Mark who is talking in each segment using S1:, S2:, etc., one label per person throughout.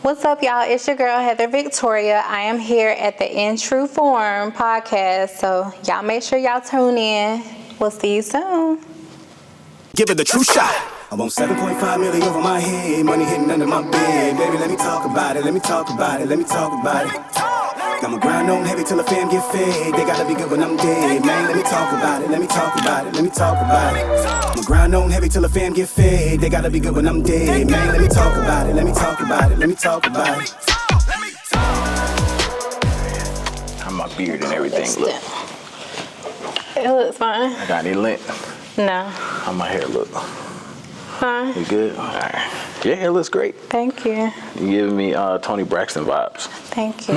S1: What's up, y'all? It's your girl, Heather Victoria. I am here at the In True Form podcast, so y'all make sure y'all tune in. We'll see you soon.
S2: Give it the true shot. I want 7.5 million over my head, money hidden under my bed. Baby, let me talk about it, let me talk about it, let me talk about it. I'ma grind on heavy till the fam get fed. They gotta be good when I'm dead, man. Let me talk about it, let me talk about it, let me talk about it. I'ma grind on heavy till the fam get fed. They gotta be good when I'm dead, man. Let me talk about it, let me talk about it, let me talk about it.
S3: How my beard and everything look?
S1: It looks fine.
S3: I got any lint?
S1: No.
S3: How my hair look?
S1: Fine.
S3: You good? All right. Your hair looks great.
S1: Thank you.
S3: You giving me Tony Braxton vibes.
S1: Thank you.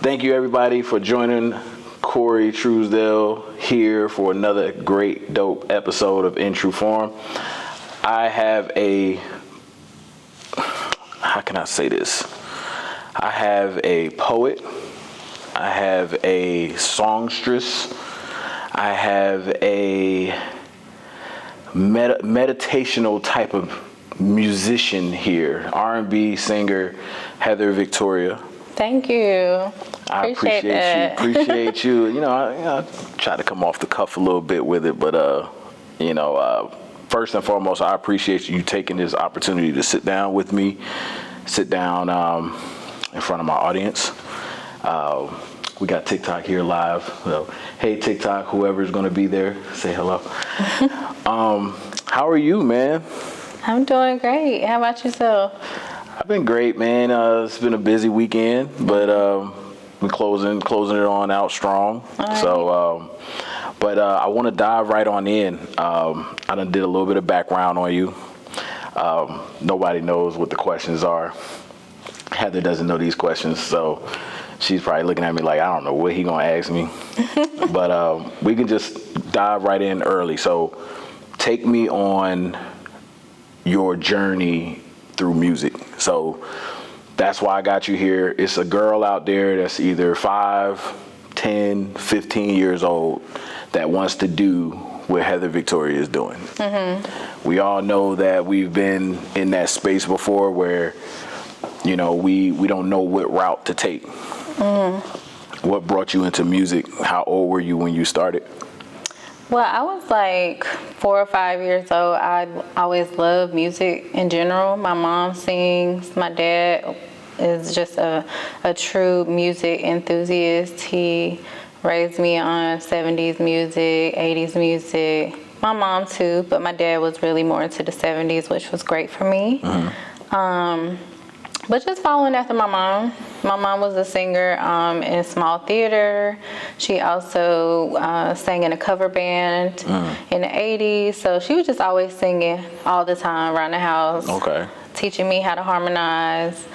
S3: Thank you, everybody, for joining Corey Truesdale here for another great, dope episode of In True Form. I have how can I say this? I have a poet. I have a songstress. I have a meditational type of musician here, R&B singer Heather Victoria.
S1: Thank you.
S3: I appreciate you. You know, I try to come off the cuff a little bit with it, but first and foremost, I appreciate you taking this opportunity to sit down with me, sit down in front of my audience. We got TikTok here live. So, hey, TikTok, whoever's going to be there, say hello. How are you, man?
S1: I'm doing great. How about yourself?
S3: I've been great, man. It's been a busy weekend, but we're closing it on out strong. Right. So, I want to dive right on in. I done did a little bit of background on you. Nobody knows what the questions are. Heather doesn't know these questions, so she's probably looking at me like, I don't know what he gonna ask me. But we can just dive right in early. So take me on your journey through music. So that's why I got you here. It's a girl out there that's either 5, 10, 15 years old that wants to do what Heather Victoria is doing. Mm-hmm. We all know that we've been in that space before where, you know, we don't know what route to take. Mm. What brought you into music? How old were you when you started?
S1: Well, I was like 4 or 5 years old. I always loved music in general. My mom sings. My dad is just a true music enthusiast. He raised me on 70s music, 80s music. My mom too, but my dad was really more into the 70s, which was great for me. Mm-hmm. But just following after my mom. My mom was a singer in a small theater. She also sang in a cover band in the 80s. So she was just always singing all the time around the house. Okay. Teaching me how to harmonize,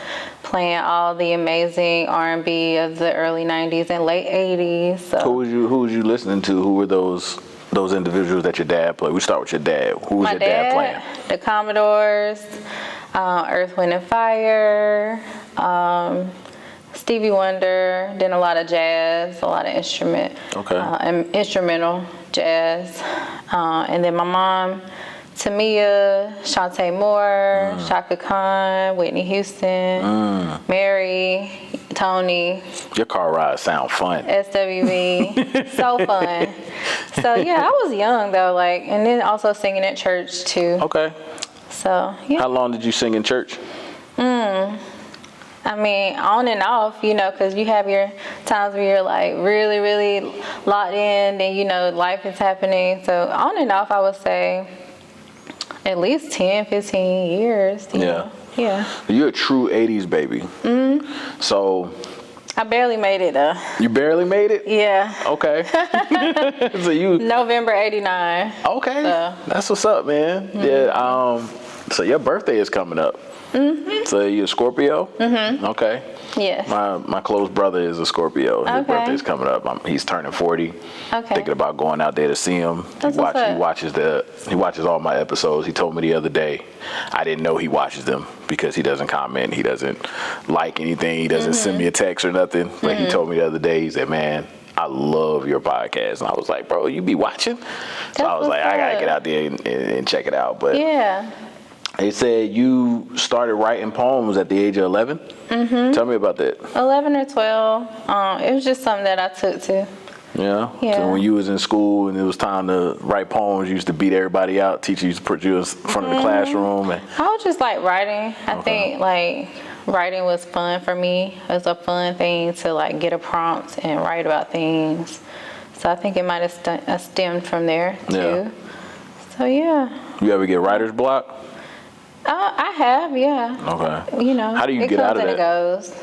S1: playing all the amazing R&B of the early 90s and late 80s. So.
S3: Who was you listening to? Who were those individuals that your dad played? We start with your dad. Who was your dad playing?
S1: The Commodores, Earth, Wind and Fire, Stevie Wonder, then a lot of jazz, a lot of instrumental jazz. And then my mom, Tamia, Shantae Moore, Shaka Khan, Whitney Houston, Mary, Tony.
S3: Your car rides sound fun.
S1: SWV, so fun. So yeah, I was young though, and then also singing at church too. Okay. So yeah.
S3: How long did you sing in church?
S1: I mean, on and off, because you have your times where you're really, really locked in, and life is happening. So on and off, I would say at least 10, 15 years. Yeah. Yeah.
S3: You're a true 80s baby. Mm-hmm. So.
S1: I barely made it though.
S3: You barely made it?
S1: Yeah.
S3: Okay. So
S1: November 89.
S3: Okay. So. That's what's up, man. Mm-hmm. Yeah. So your birthday is coming up. Mm-hmm. So you're a Scorpio? Mm-hmm. Okay.
S1: Yes.
S3: My close brother is a Scorpio. His birthday's coming up. He's turning 40. Okay. Thinking about going out there to see him. He watches all my episodes. He told me the other day. I didn't know he watches them because he doesn't comment. He doesn't like anything. He doesn't send me a text or nothing. But he told me the other day, he said, "Man, I love your podcast." And I was like, "Bro, you be watching?" So I was like, I gotta get out there and check it out. But yeah. They said you started writing poems at the age of 11. Mm-hmm. Tell me about that.
S1: 11 or 12. It was just something that I took to.
S3: Yeah.
S1: Yeah.
S3: So when you was in school and it was time to write poems, you used to beat everybody out. Teacher used to put you in front of the classroom. And
S1: I was just like writing. I think like writing was fun for me. It was a fun thing to like get a prompt and write about things. So I think it might have stemmed from there too.
S3: Yeah.
S1: So yeah.
S3: You ever get writer's block?
S1: I have, yeah.
S3: Okay.
S1: You know,
S3: How do you
S1: it
S3: get
S1: comes
S3: out of
S1: and
S3: that?
S1: it goes.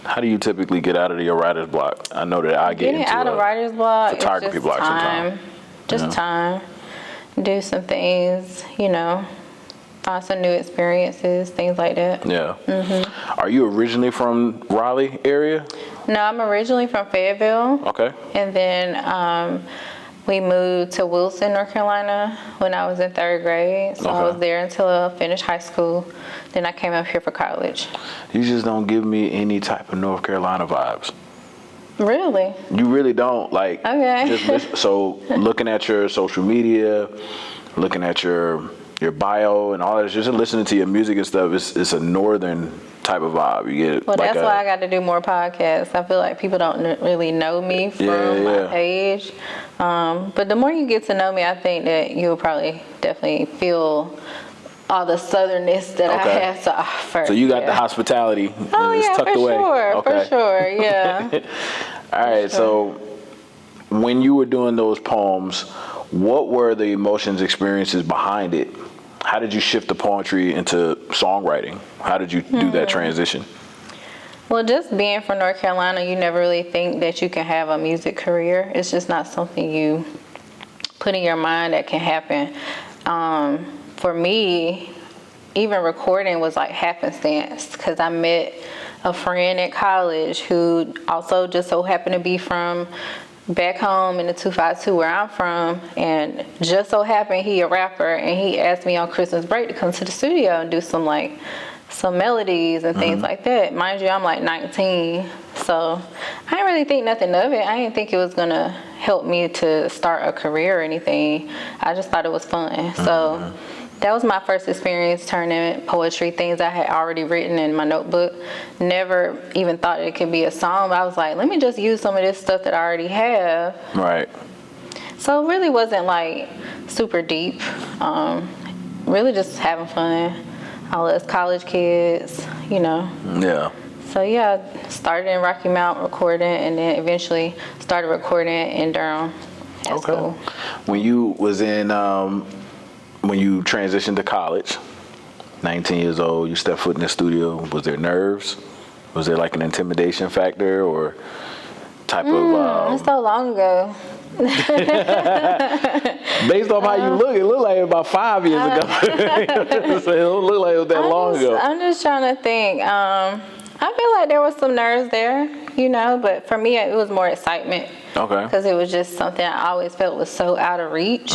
S3: How do you typically get out of your writer's block? I know that I get
S1: Getting
S3: into
S1: out of writer's block is
S3: photography
S1: just
S3: block
S1: time.
S3: sometimes.
S1: Just
S3: Yeah.
S1: time. Do some things, you know, find some new experiences, things like that.
S3: Yeah. Mm-hmm. Are you originally from Raleigh area?
S1: No, I'm originally from Fayetteville.
S3: Okay.
S1: And then we moved to Wilson, North Carolina when I was in 3rd grade. So I
S3: Okay.
S1: was there until I finished high school. Then I came up here for college.
S3: You just don't give me any type of North Carolina vibes.
S1: Really?
S3: You really don't. Like,
S1: Okay.
S3: just listen, so looking at your social media, looking at your bio and all that, just listening to your music and stuff, it's a northern type of vibe. You get
S1: Well,
S3: like
S1: that's why I got to do more podcasts. I feel like people don't really know me from my page. But the more you get to know me, I think that you'll probably definitely feel all the southernness that I have to offer.
S3: So you got the hospitality.
S1: Oh,
S3: and it's
S1: yeah,
S3: tucked
S1: for
S3: away.
S1: sure.
S3: Okay.
S1: For sure, yeah.
S3: All right, so when you were doing those poems, what were the emotions, experiences behind it? How did you shift the poetry into songwriting? How did you do that transition?
S1: Well, just being from North Carolina, you never really think that you can have a music career. It's just not something you put in your mind that can happen. For me, even recording was like happenstance because I met a friend at college who also just so happened to be from back home in the 252 where I'm from, and just so happened he a rapper, and he asked me on Christmas break to come to the studio and do some melodies and things like that. Mind you, I'm like 19, so I didn't really think nothing of it. I didn't think it was gonna help me to start a career or anything. I just thought it was fun. So that was my first experience turning poetry, things I had already written in my notebook. Never even thought it could be a song, but I was like, let me just use some of this stuff that I already have.
S3: Right.
S1: So it really wasn't like super deep. Really just having fun. All us college kids, you know.
S3: Yeah.
S1: So yeah, I started in Rocky Mount recording, and then eventually started recording in Durham at school.
S3: When you was in, when you transitioned to college, 19 years old, you stepped foot in the studio, was there nerves? Was there like an intimidation factor or type of...
S1: It's so long ago.
S3: Based on how you look, it looked like about 5 years ago. So it don't look like it was that long ago.
S1: I'm just trying to think. I feel like there was some nerves there, you know, but for me, it was more excitement.
S3: Okay.
S1: Because it was just something I always felt was so out of reach.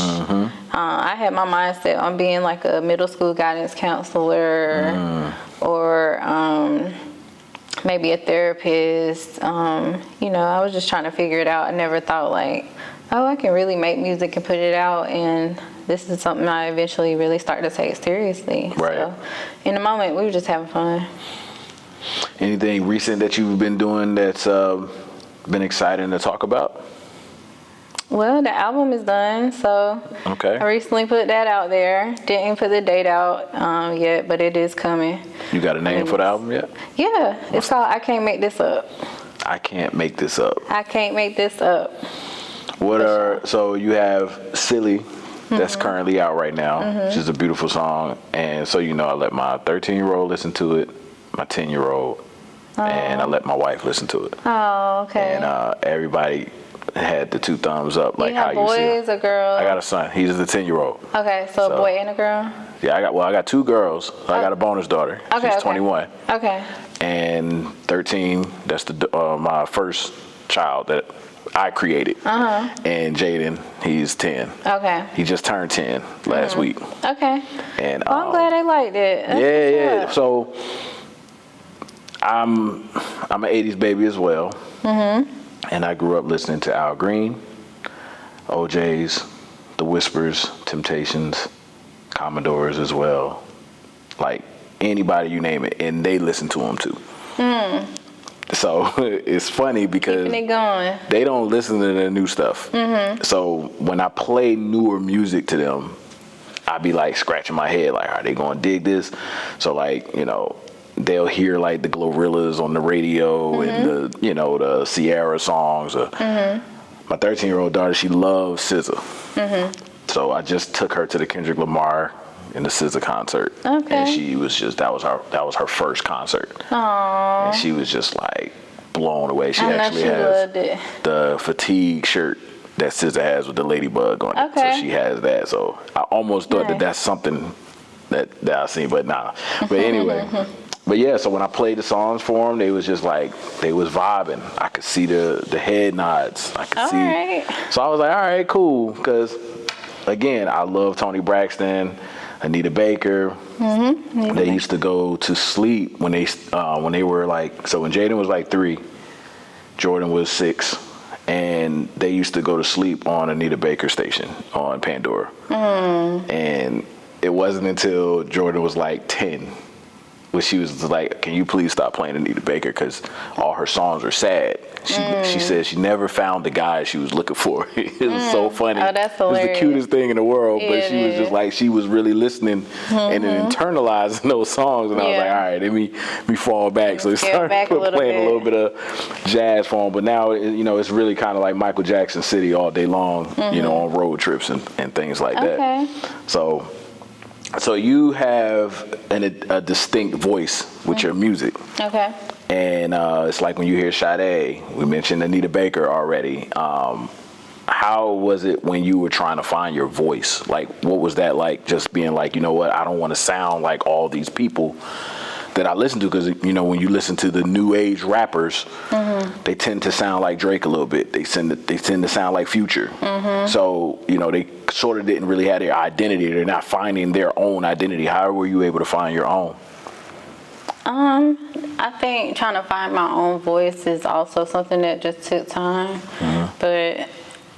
S1: I had my mindset on being like a middle school guidance counselor or maybe a therapist. You know, I was just trying to figure it out. I never thought like, oh, I can really make music and put it out, and this is something I eventually really started to take seriously.
S3: Right.
S1: So in the moment, we were just having fun.
S3: Anything recent that you've been doing that's been exciting to talk about?
S1: Well, the album is done, so
S3: Okay.
S1: I recently put that out there. Didn't put the date out yet, but it is coming.
S3: You got a name for the album yet?
S1: Yeah, it's called I Can't Make This Up.
S3: I Can't Make This Up.
S1: I Can't Make This Up.
S3: So you have Silly, that's currently out right now, which is a beautiful song. And so, you know, I let my 13-year-old listen to it, my 10-year-old, and I let my wife listen to it.
S1: Oh, okay.
S3: And everybody had the 2 thumbs up, like
S1: you have
S3: how you see
S1: boys or girls?
S3: I got a son. He's the 10-year-old.
S1: Okay, so a boy and a girl?
S3: Yeah, I got 2 girls. I got a bonus daughter.
S1: Okay,
S3: She's
S1: okay.
S3: 21.
S1: Okay.
S3: And 13, that's my first child that I created. And Jaden, he's 10.
S1: Okay.
S3: He just turned 10 last week.
S1: Okay.
S3: And
S1: Well, I'm glad they liked it. That's
S3: yeah.
S1: what's up.
S3: So I'm an 80s baby as well. And I grew up listening to Al Green, OJ's, The Whispers, Temptations, Commodores as well. like anybody you name it, and they listen to them too. So it's funny because
S1: Keeping it going.
S3: they don't listen to the new stuff. So when I play newer music to them, I be like scratching my head, like, are they gonna dig this? So like, you know, they'll hear like the Glorillaz on the radio and the, you know, the Sierra songs. My 13-year-old daughter, she loves SZA. So I just took her to the Kendrick Lamar and the SZA concert.
S1: Okay.
S3: And she was just, that was her first concert.
S1: Aww.
S3: And she was just like blown away. She
S1: I know
S3: actually
S1: she loved it.
S3: the fatigue shirt that SZA has with the ladybug on it.
S1: Okay.
S3: So she has that. So I almost thought that
S1: Nice.
S3: that's something that I seen, but nah. But anyway, but yeah, so when I played the songs for them, they was just like, they was vibing. I could see the head nods. I could see.
S1: Alright.
S3: So I was like, all right, cool. Because again, I love Toni Braxton, Anita Baker. They used to go to sleep when they were like, so when Jaden was like 3, Jordan was 6, and they used to go to sleep on Anita Baker station on Pandora. And it wasn't until Jordan was like 10 when she was like, can you please stop playing Anita Baker because all her songs are sad. She said she never found the guy she was looking for. It was so funny.
S1: Oh, that's
S3: It was the
S1: hilarious.
S3: cutest thing in the world, but
S1: It
S3: she was
S1: is.
S3: just like, she was really listening and then internalizing those songs, and I was like, all right, let me fall back. So they
S1: Scale back
S3: started
S1: a little
S3: playing a little
S1: bit.
S3: bit of jazz for them, but now, you know, it's really kind of like Michael Jackson City all day long, you know, on road trips and things like that.
S1: Okay.
S3: So you have a distinct voice with your music.
S1: Okay.
S3: And it's like when you hear Sade, we mentioned Anita Baker already. How was it when you were trying to find your voice? Like, what was that like, just being like, you know what, I don't want to sound like all these people that I listen to? Because, you know, when you listen to the new age rappers, they tend to sound like Drake a little bit. They tend to sound like Future. So, you know, they sort of didn't really have their identity. They're not finding their own identity. How were you able to find your own?
S1: I think trying to find my own voice is also something that just took time. But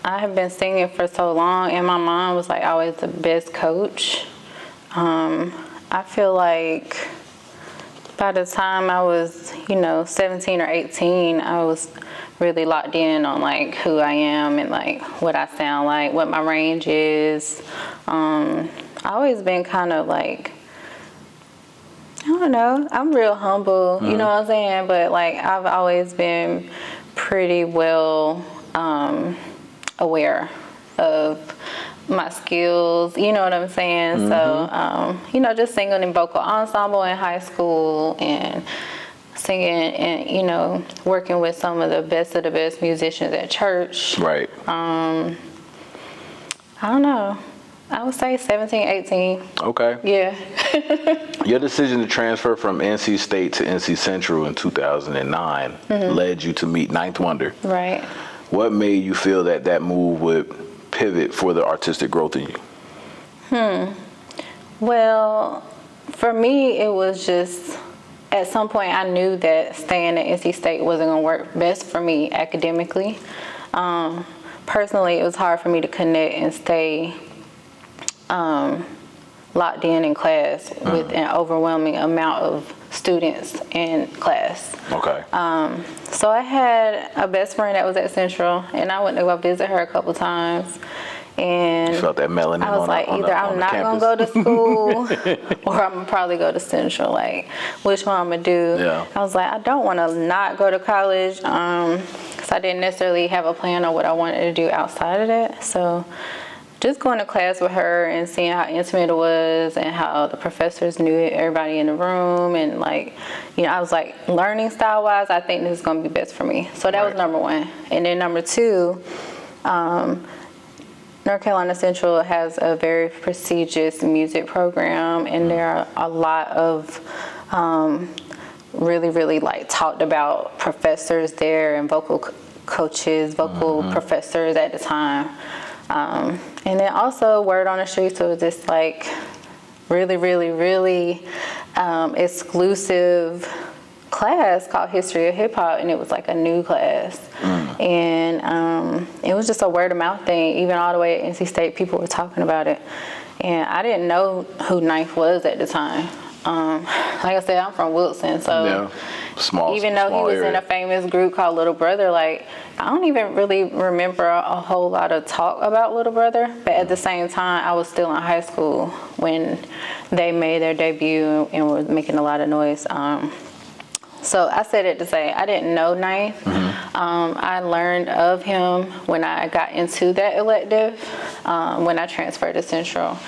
S1: I have been singing for so long, and my mom was like always the best coach. I feel like by the time I was, you know, 17 or 18, I was really locked in on like who I am and like what I sound like, what my range is. I always been kind of like, I don't know, I'm real humble, you know what I'm saying? But like I've always been pretty well aware of my skills, you know what I'm saying? So, you know, just singing in vocal ensemble in high school and singing and, you know, working with some of the best musicians at church.
S3: Right.
S1: I don't know. I would say 17, 18.
S3: Okay.
S1: Yeah.
S3: Your decision to transfer from NC State to NC Central in 2009 led you to meet Ninth Wonder.
S1: Right.
S3: What made you feel that move would pivot for the artistic growth in you?
S1: Well, for me, it was just, at some point I knew that staying at NC State wasn't going to work best for me academically. Personally, it was hard for me to connect and stay locked in class with an overwhelming amount of students in class.
S3: Okay.
S1: So I had a best friend that was at Central, and I went to go visit her a couple times. And
S3: You felt that melanin
S1: I was
S3: on
S1: like,
S3: the, on
S1: either
S3: the,
S1: I'm
S3: on
S1: not
S3: the
S1: gonna
S3: campus.
S1: go to school, or I'm gonna probably go to Central. Like, which one I'm gonna do?
S3: Yeah.
S1: I was like, I don't want to not go to college, because I didn't necessarily have a plan on what I wanted to do outside of that. So, just going to class with her and seeing how intimate it was and how the professors knew everybody in the room, and like, you know, I was like, learning style wise, I think this is gonna be best for me. So that was number one. And then number two, North Carolina Central has a very prestigious music program, and there are a lot of really, really like talked about professors there and vocal coaches, vocal professors at the time. And then also word on the street, so it was this like really, really, really exclusive class called History of Hip Hop, and it was like a new class. And it was just a word of mouth thing. Even all the way at NC State, people were talking about it. And I didn't know who Ninth was at the time. like I said, I'm from Wilson, so
S3: Yeah.
S1: even though he was in a famous group called Little Brother, like, I don't even really remember a whole lot of talk about Little Brother. But at the same time, I was still in high school when they made their debut and were making a lot of noise. So I said it to say I didn't know Ninth. I learned of him when I got into that elective, when I transferred to Central.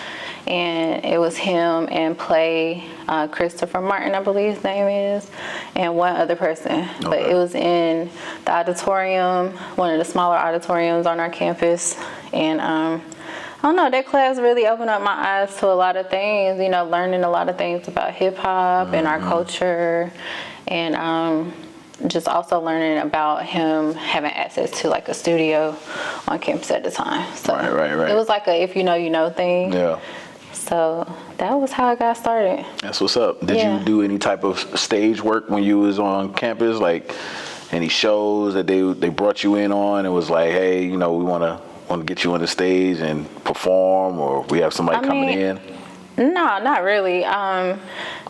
S1: And it was him and Christopher Martin, I believe his name is, and one other person. Okay. But it was in the auditorium, one of the smaller auditoriums on our campus. And I don't know, that class really opened up my eyes to a lot of things, you know, learning a lot of things about hip-hop and our culture. And just also learning about him having access to like a studio on campus at the time. So right. It was like a if you know, you know thing.
S3: Yeah.
S1: So that was how I got started.
S3: That's what's up. Did you do any type of stage work when you was on campus? Like any shows that they brought you in on and was like, hey, you know, we want to get you on the stage and perform, or we have somebody coming in?
S1: No, not really.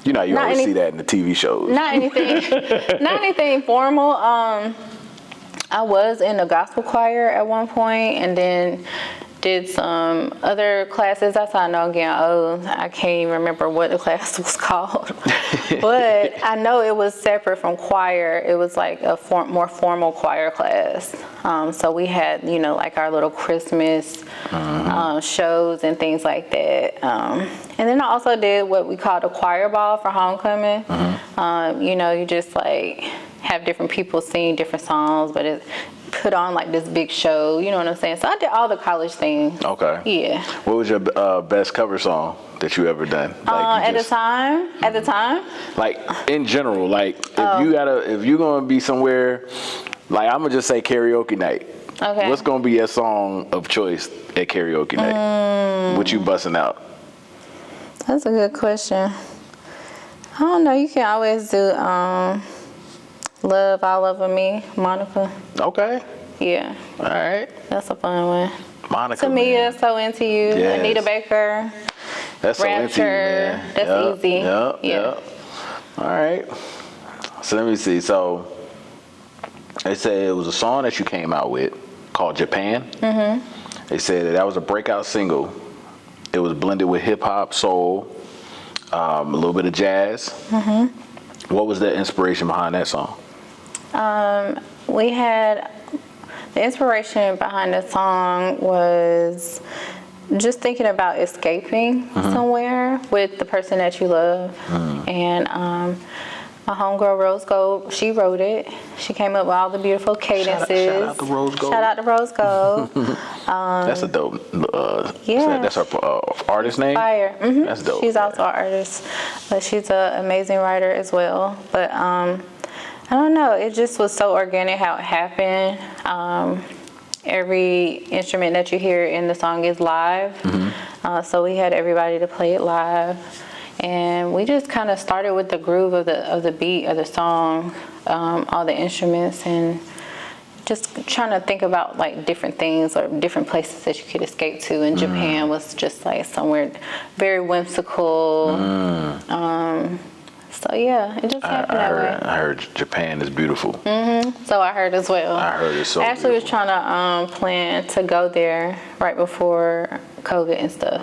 S3: You know, you always see that in the TV shows.
S1: Not anything formal. I was in the gospel choir at one point, and then did some other classes. That's how I know I'm getting old. I can't even remember what the class was called. But I know it was separate from choir. It was like a more formal choir class. So we had, you know, like our little Christmas shows and things like that. And then I also did what we called a choir ball for homecoming. You know, you just like have different people sing different songs, but it put on like this big show, you know what I'm saying? So I did all the college things. Okay. Yeah.
S3: What was your best cover song that you ever done? Like
S1: at the time?
S3: Like in general, like if you're gonna be somewhere, like I'm gonna just say karaoke night. Okay. What's gonna be your song of choice at karaoke night? What you busting out?
S1: That's a good question. I don't know, you can always do Love All Over Me, Monica.
S3: Okay.
S1: Yeah.
S3: All right.
S1: That's a fun one.
S3: Monica.
S1: Tamia, So Into You. Yes. Anita Baker.
S3: That's
S1: Rapture.
S3: So Into You, man.
S1: That's easy.
S3: Yeah. All right. So let me see. So they said it was a song that you came out with called Japan. They said that was a breakout single. It was blended with hip hop, soul, a little bit of jazz. What was the inspiration behind that song?
S1: We had the inspiration behind the song was just thinking about escaping somewhere with the person that you love. And my homegirl Rose Gold, she wrote it. She came up with all the beautiful cadences.
S3: Shout out to Rose Gold.
S1: Shout out to Rose Gold.
S3: That's a dope. That's her artist name.
S1: Fire.
S3: That's dope.
S1: She's also an artist, but she's an amazing writer as well. But I don't know. It just was so organic how it happened. Every instrument that you hear in the song is live. So we had everybody to play it live. And we just kind of started with the groove of the beat of the song, all the instruments, and just trying to think about like different things or different places that you could escape to. And Japan was just like somewhere very whimsical. So yeah, it just happened that way.
S3: I heard Japan is beautiful.
S1: So I heard as well.
S3: I heard it's so
S1: Actually,
S3: beautiful.
S1: was trying to plan to go there right before COVID and stuff.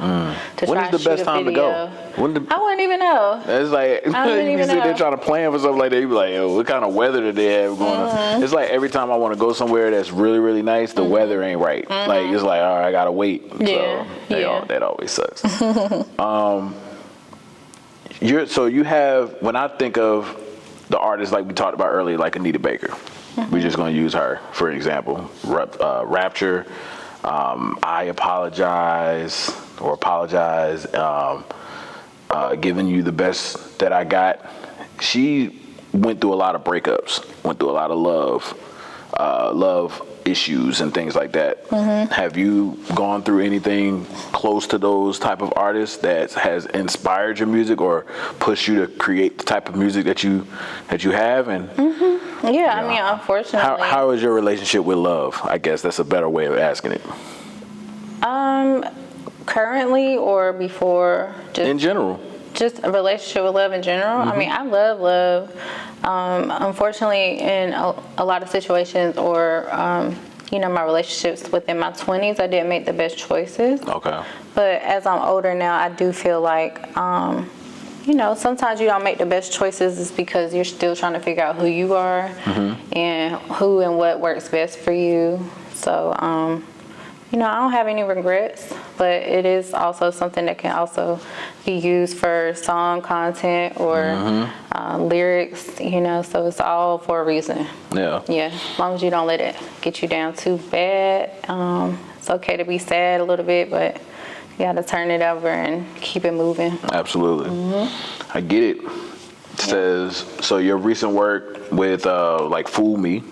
S1: To
S3: when
S1: try
S3: is the
S1: and shoot
S3: best
S1: a
S3: time
S1: video.
S3: to go? I
S1: wouldn't even know.
S3: It's like you sit there trying to plan for something like that. You be like, "Yo, what kind of weather did they have going on?" It's like every time I want to go somewhere that's really, really nice, the weather ain't right. Like it's like, all right, I gotta wait.
S1: Yeah.
S3: So that always sucks. So you have, when I think of the artists like we talked about earlier, like Anita Baker, we're just going to use her for an example. Rapture, I Apologize, Giving You the Best That I Got. She went through a lot of breakups, went through a lot of love issues and things like that. Have you gone through anything close to those type of artists that has inspired your music or pushed you to create the type of music that you have? And
S1: yeah, I mean, unfortunately.
S3: How is your relationship with love? I guess that's a better way of asking it.
S1: Currently or before? Just
S3: in general.
S1: just a relationship with love in general. I mean, I love love. Unfortunately, in a lot of situations or, my relationships within my 20s, I didn't make the best choices.
S3: Okay.
S1: But as I'm older now, I do feel like, sometimes you don't make the best choices is because you're still trying to figure out who you are and who and what works best for you. So, I don't have any regrets, but it is also something that can also be used for song content or lyrics, so it's all for a reason.
S3: Yeah.
S1: Yeah, as long as you don't let it get you down too bad. It's okay to be sad a little bit, but you got to turn it over and keep it moving.
S3: Absolutely. I get it. It says, so your recent work with Fool Me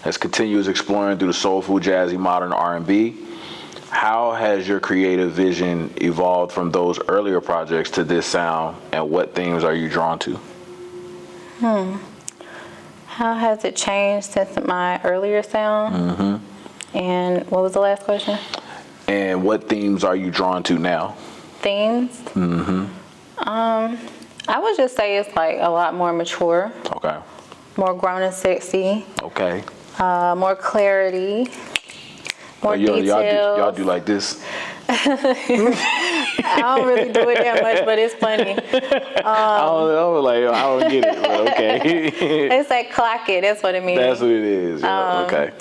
S3: as continues exploring through the soulful, jazzy, modern R&B. How has your creative vision evolved from those earlier projects to this sound, and what themes are you drawn to?
S1: How has it changed since my earlier sound? And what was the last question?
S3: And what themes are you drawn to now?
S1: Themes? I would just say it's like a lot more mature.
S3: Okay.
S1: More grown and sexy.
S3: Okay.
S1: More clarity, more details.
S3: Y'all do like this.
S1: I don't really do it that much, but it's funny.
S3: I don't get it, but okay.
S1: They say clock it. That's what it means.
S3: That's what it is. Yeah, okay.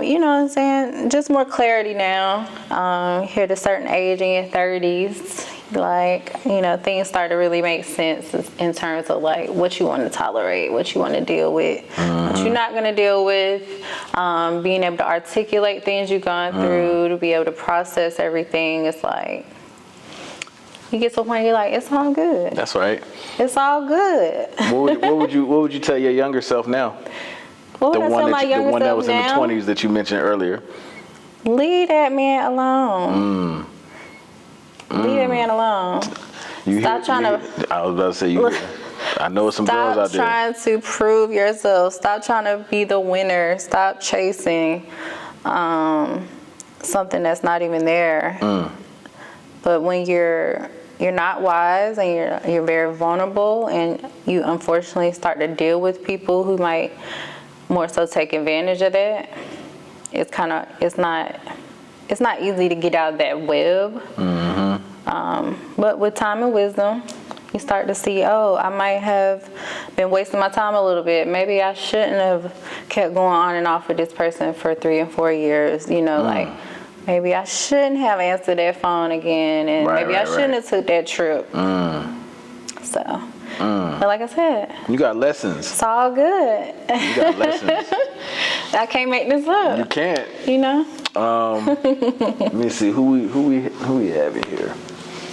S1: You know what I'm saying? Just more clarity now. Here at a certain age in your 30s, things start to really make sense in terms of what you want to tolerate, what you want to deal with, what you're not going to deal with, being able to articulate things you've gone through, to be able to process everything. It's like you get to a point you're like, it's all good.
S3: That's right.
S1: It's all good.
S3: What would you tell your younger self now?
S1: What would I tell my younger self now?
S3: The one that was in the 20s that you mentioned earlier.
S1: Leave that man alone. Leave that man alone. Stop trying to.
S3: I was about to say I know some girls out there.
S1: Stop trying to prove yourself. Stop trying to be the winner. Stop chasing something that's not even there. But when you're not wise and you're very vulnerable, and you unfortunately start to deal with people who might more so take advantage of that, it's not easy to get out of that web. But with time and wisdom, you start to see, I might have been wasting my time a little bit. Maybe I shouldn't have kept going on and off with this person for 3 and 4 years. Maybe I shouldn't have answered that phone again, and maybe I shouldn't have took that trip. So, but like I said,
S3: you got lessons.
S1: It's all good.
S3: You got lessons.
S1: I can't make this up.
S3: You can't. Let me see who we have in here.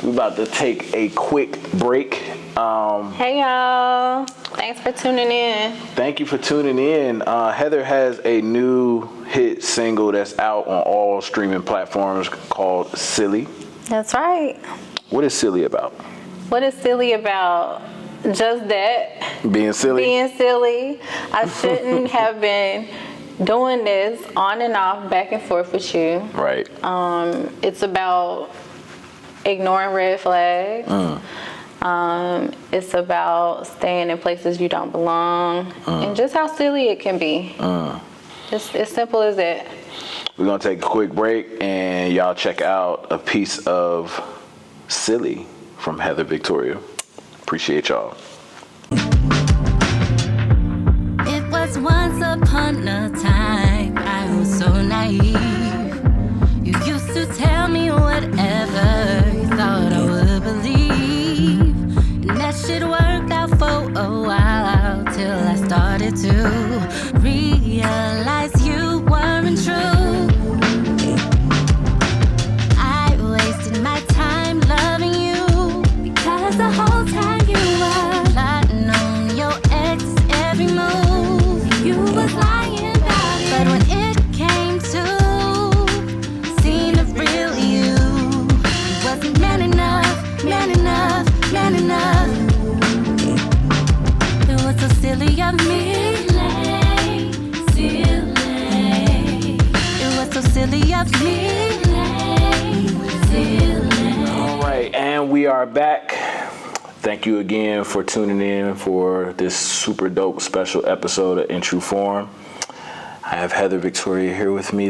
S3: We're about to take a quick break.
S1: Hey y'all, thanks for tuning in.
S3: Thank you for tuning in. Heather has a new hit single that's out on all streaming platforms called Silly.
S1: That's right.
S3: What is Silly about?
S1: What is Silly about? Just that.
S3: Being silly?
S1: Being silly. I shouldn't have been doing this on and off, back and forth with you.
S3: Right.
S1: It's about ignoring red flags. It's about staying in places you don't belong, and just how silly it can be. Just as simple as that.
S3: We're going to take a quick break, and y'all check out a piece of Silly from Heather Victoria. Appreciate y'all.
S4: It was once upon a time I was so naive. You used to tell me whatever you thought I would believe, and that shit worked out for a while till I started to realize you weren't true. I wasted my time loving you because the whole time you were plotting on your ex's every move. You was lying about it, but when it came to seeing the real you,
S3: we are back. Thank you again for tuning in for this super dope special episode of In True Form. I have Heather Victoria here with me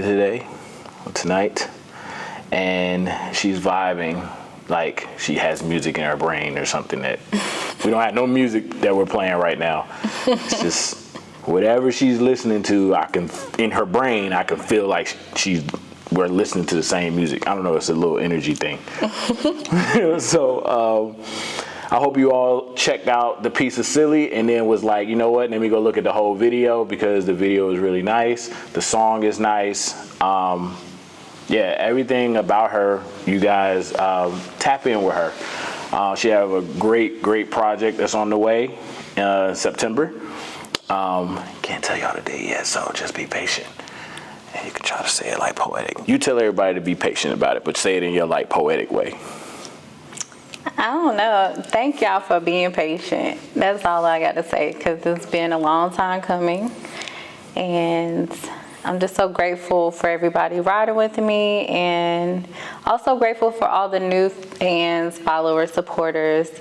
S3: tonight, and she's vibing like she has music in her brain or something that we don't have no music that we're playing right now. It's just whatever she's listening to, in her brain, I can feel like we're listening to the same music. I don't know, it's a little energy thing. So I hope you all checked out the piece of Silly and then was like, you know what, let me go look at the whole video because the video is really nice. The song is nice. Yeah, everything about her, you guys tap in with her. She have a great project that's on the way September. Can't tell y'all the date yet, so just be patient. And you can try to say it like poetic. You tell everybody to be patient about it, but say it in your like poetic way.
S1: I don't know. Thank y'all for being patient. That's all I got to say, because it's been a long time coming. And I'm just so grateful for everybody riding with me, and also grateful for all the new fans, followers, supporters,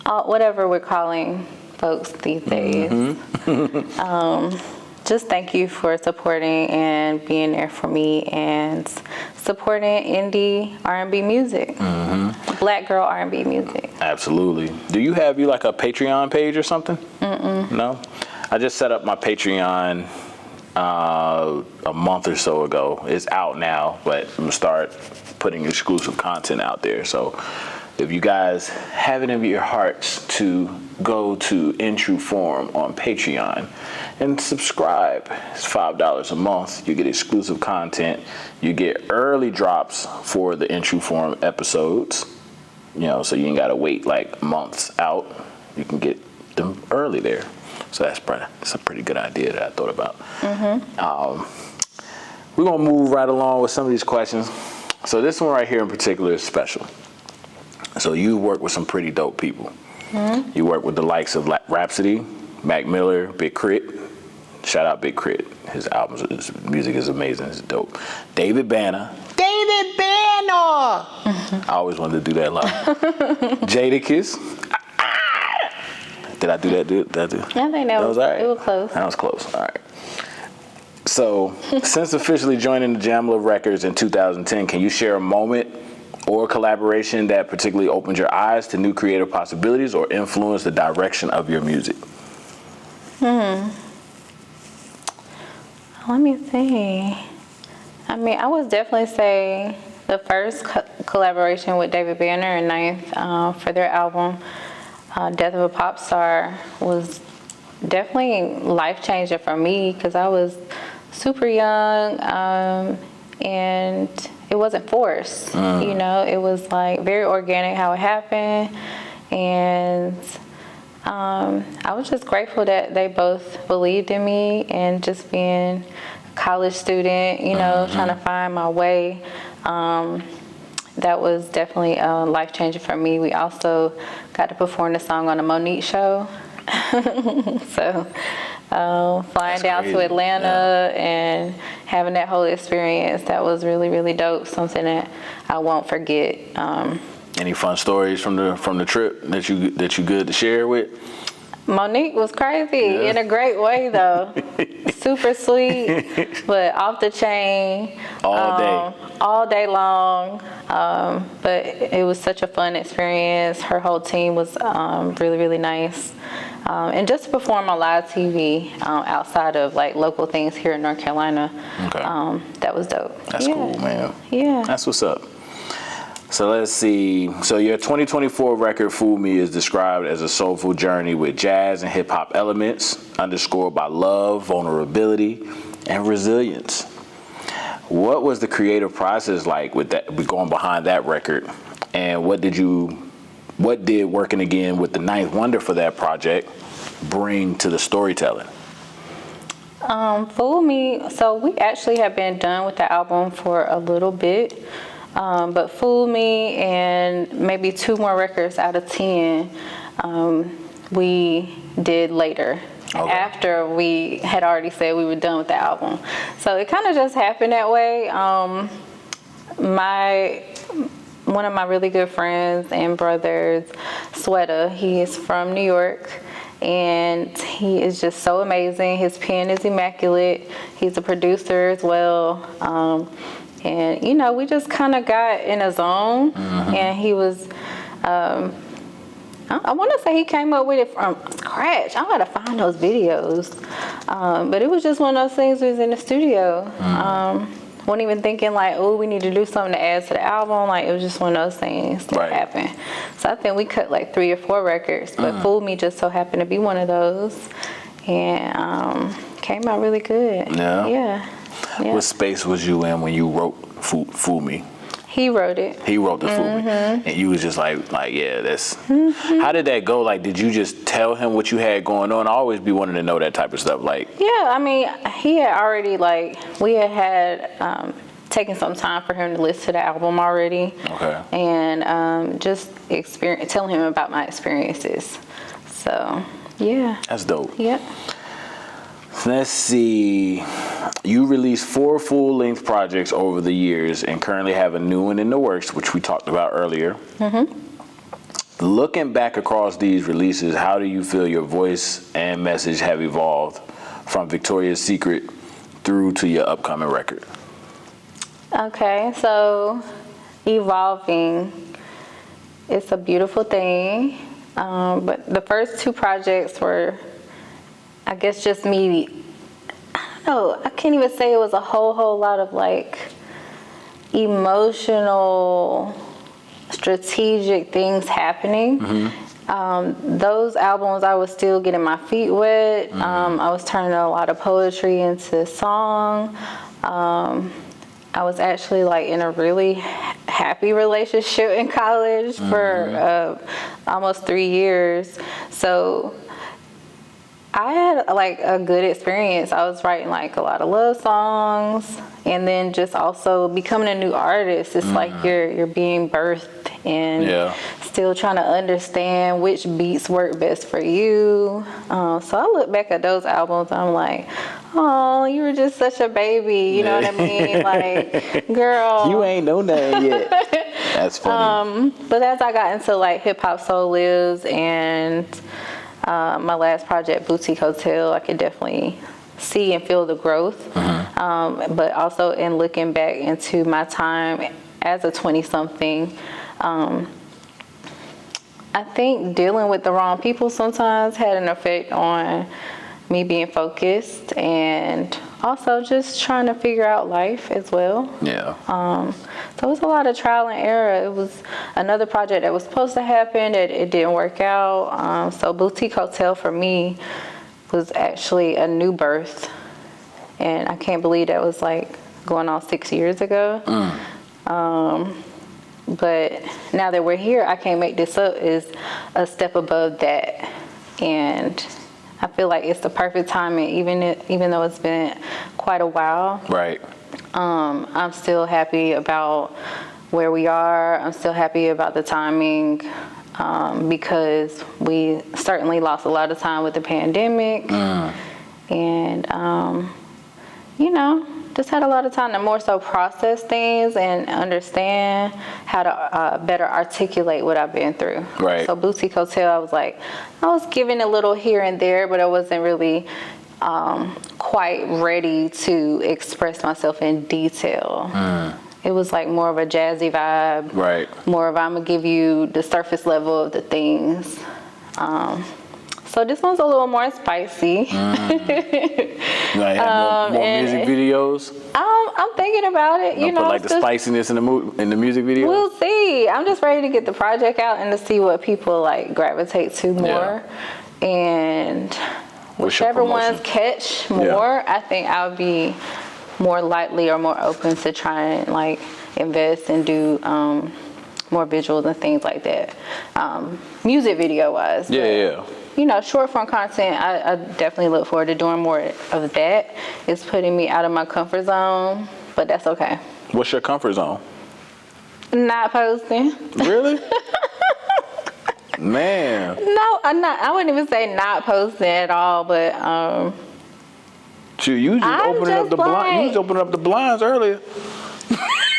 S1: whatever we're calling folks these days. Just thank you for supporting and being there for me and supporting indie R&B music, Black girl R&B music.
S3: Absolutely. Do you have like a Patreon page or something? No? I just set up my Patreon a month or so ago. It's out now, but I'm gonna start putting exclusive content out there. So if you guys have it in your hearts to go to In True Form on Patreon and subscribe, it's $5 a month. You get exclusive content. You get early drops for the In True Form episodes. So you ain't gotta wait like months out. You can get them early there. So that's a pretty good idea that I thought about. We're gonna move right along with some of these questions. So this one right here in particular is special. So you work with some pretty dope people. You work with the likes of Rhapsody, Mac Miller, Big Crit. Shout out Big Crit. His music is amazing. It's dope. David Banner. I always wanted to do that live. Jadakiss. Did I do that? Did I do?
S1: I think that was all right. It was close.
S3: That was close. All right. So, since officially joining the Jamla Records in 2010, can you share a moment or collaboration that particularly opened your eyes to new creative possibilities or influenced the direction of your music?
S1: Let me see. I mean, I would definitely say the first collaboration with David Banner and Ninth for their album, Death of a Pop Star, was definitely life-changing for me because I was super young and it wasn't forced. It was like very organic how it happened, and I was just grateful that they both believed in me, and just being a college student, trying to find my way. That was definitely life-changing for me. We also got to perform the song on the Monique show. So flying down to Atlanta and having that whole experience, that was really, really dope. Something that I won't forget.
S3: Any fun stories from the trip that you good to share with?
S1: Monique was crazy in a great way, though. Super sweet, but off the chain. All day long. But it was such a fun experience. Her whole team was really, really nice. And just to perform on live TV outside of like local things here in North Carolina, that was dope.
S3: That's cool, man.
S1: Yeah.
S3: That's what's up. So let's see. So your 2024 record, Fool Me, is described as a soulful journey with jazz and hip hop elements, underscored by love, vulnerability, and resilience. What was the creative process like with going behind that record? And what did working again with the Ninth Wonder for that project bring to the storytelling?
S1: Fool Me, so we actually have been done with the album for a little bit. But Fool Me and maybe 2 more records out of 10 we did later. Okay. After we had already said we were done with the album. So it kind of just happened that way. My one of my really good friends and brothers, Sweta. He is from New York, and he is just so amazing. His pen is immaculate. He's a producer as well. And, you know, we just kind of got in a zone, and he was, I want to say he came up with it from scratch. I got to find those videos. But it was just one of those things. We was in the studio. Wasn't even thinking like, oh, we need to do something to add to the album. Like, it was just one of those things that happened. So I think we cut like 3 or 4 records, but Fool Me just so happened to be one of those. And came out really good. Yeah.
S3: What space was you in when you wrote Fool Me?
S1: He wrote it.
S3: He wrote the Fool Me. And you was just like yeah, that's... How did that go? Like, did you just tell him what you had going on? I always be wanting to know that type of stuff. Like,
S1: yeah, I mean, he had already, like, we had taken some time for him to listen to the album already. Okay. And just telling him about my experiences. So, yeah.
S3: That's dope.
S1: Yep.
S3: Let's see. You released 4 full-length projects over the years and currently have a new one in the works, which we talked about earlier. Looking back across these releases, how do you feel your voice and message have evolved from Victoria's Secret through to your upcoming record?
S1: Okay, so evolving, it's a beautiful thing. But the first 2 projects were, I guess, just me. I don't know. I can't even say it was a whole lot of like emotional, strategic things happening. Those albums, I was still getting my feet wet. I was turning a lot of poetry into song. I was actually like in a really happy relationship in college for almost 3 years. So I had like a good experience. I was writing like a lot of love songs, and then just also becoming a new artist. It's like you're being birthed and still trying to understand which beats work best for you. So I look back at those albums, I'm like, oh, you were just such a baby. You know what I mean? Like, girl,
S3: you ain't know nothing yet. That's funny.
S1: But as I got into like Hip Hop Soul Lives and my last project, Boutique Hotel, I could definitely see and feel the growth. But also in looking back into my time as a 20-something, I think dealing with the wrong people sometimes had an effect on me being focused and also just trying to figure out life as well. So it was a lot of trial and error. It was another project that was supposed to happen that it didn't work out. So Boutique Hotel for me was actually a new birth, and I can't believe that was like going on 6 years ago. But now that we're here, I Can't Make This Up is a step above that, and I feel like it's the perfect timing, even though it's been quite a while. I'm still happy about where we are. I'm still happy about the timing, because we certainly lost a lot of time with the pandemic, and you know, just had a lot of time to more so process things and understand how to better articulate what I've been through. So Boutique Hotel, I was giving a little here and there, but I wasn't really quite ready to express myself in detail. It was like more of a jazzy vibe. More of, I'm gonna give you the surface level of the things. So this one's a little more spicy.
S3: You have more music videos?
S1: I'm thinking about it. You know,
S3: put like the spiciness in the music video.
S1: We'll see. I'm just ready to get the project out and to see what people like gravitate to more, and whichever ones catch more, I think I'll be more likely or more open to try and like invest and do more visuals and things like that. Music video wise. You know, short form content, I definitely look forward to doing more of that. It's putting me out of my comfort zone, but that's okay.
S3: What's your comfort zone?
S1: Not posting.
S3: Really? Man.
S1: No, I'm not. I wouldn't even say not posting at all, but
S3: you just opening up the blinds. You was opening up the blinds earlier.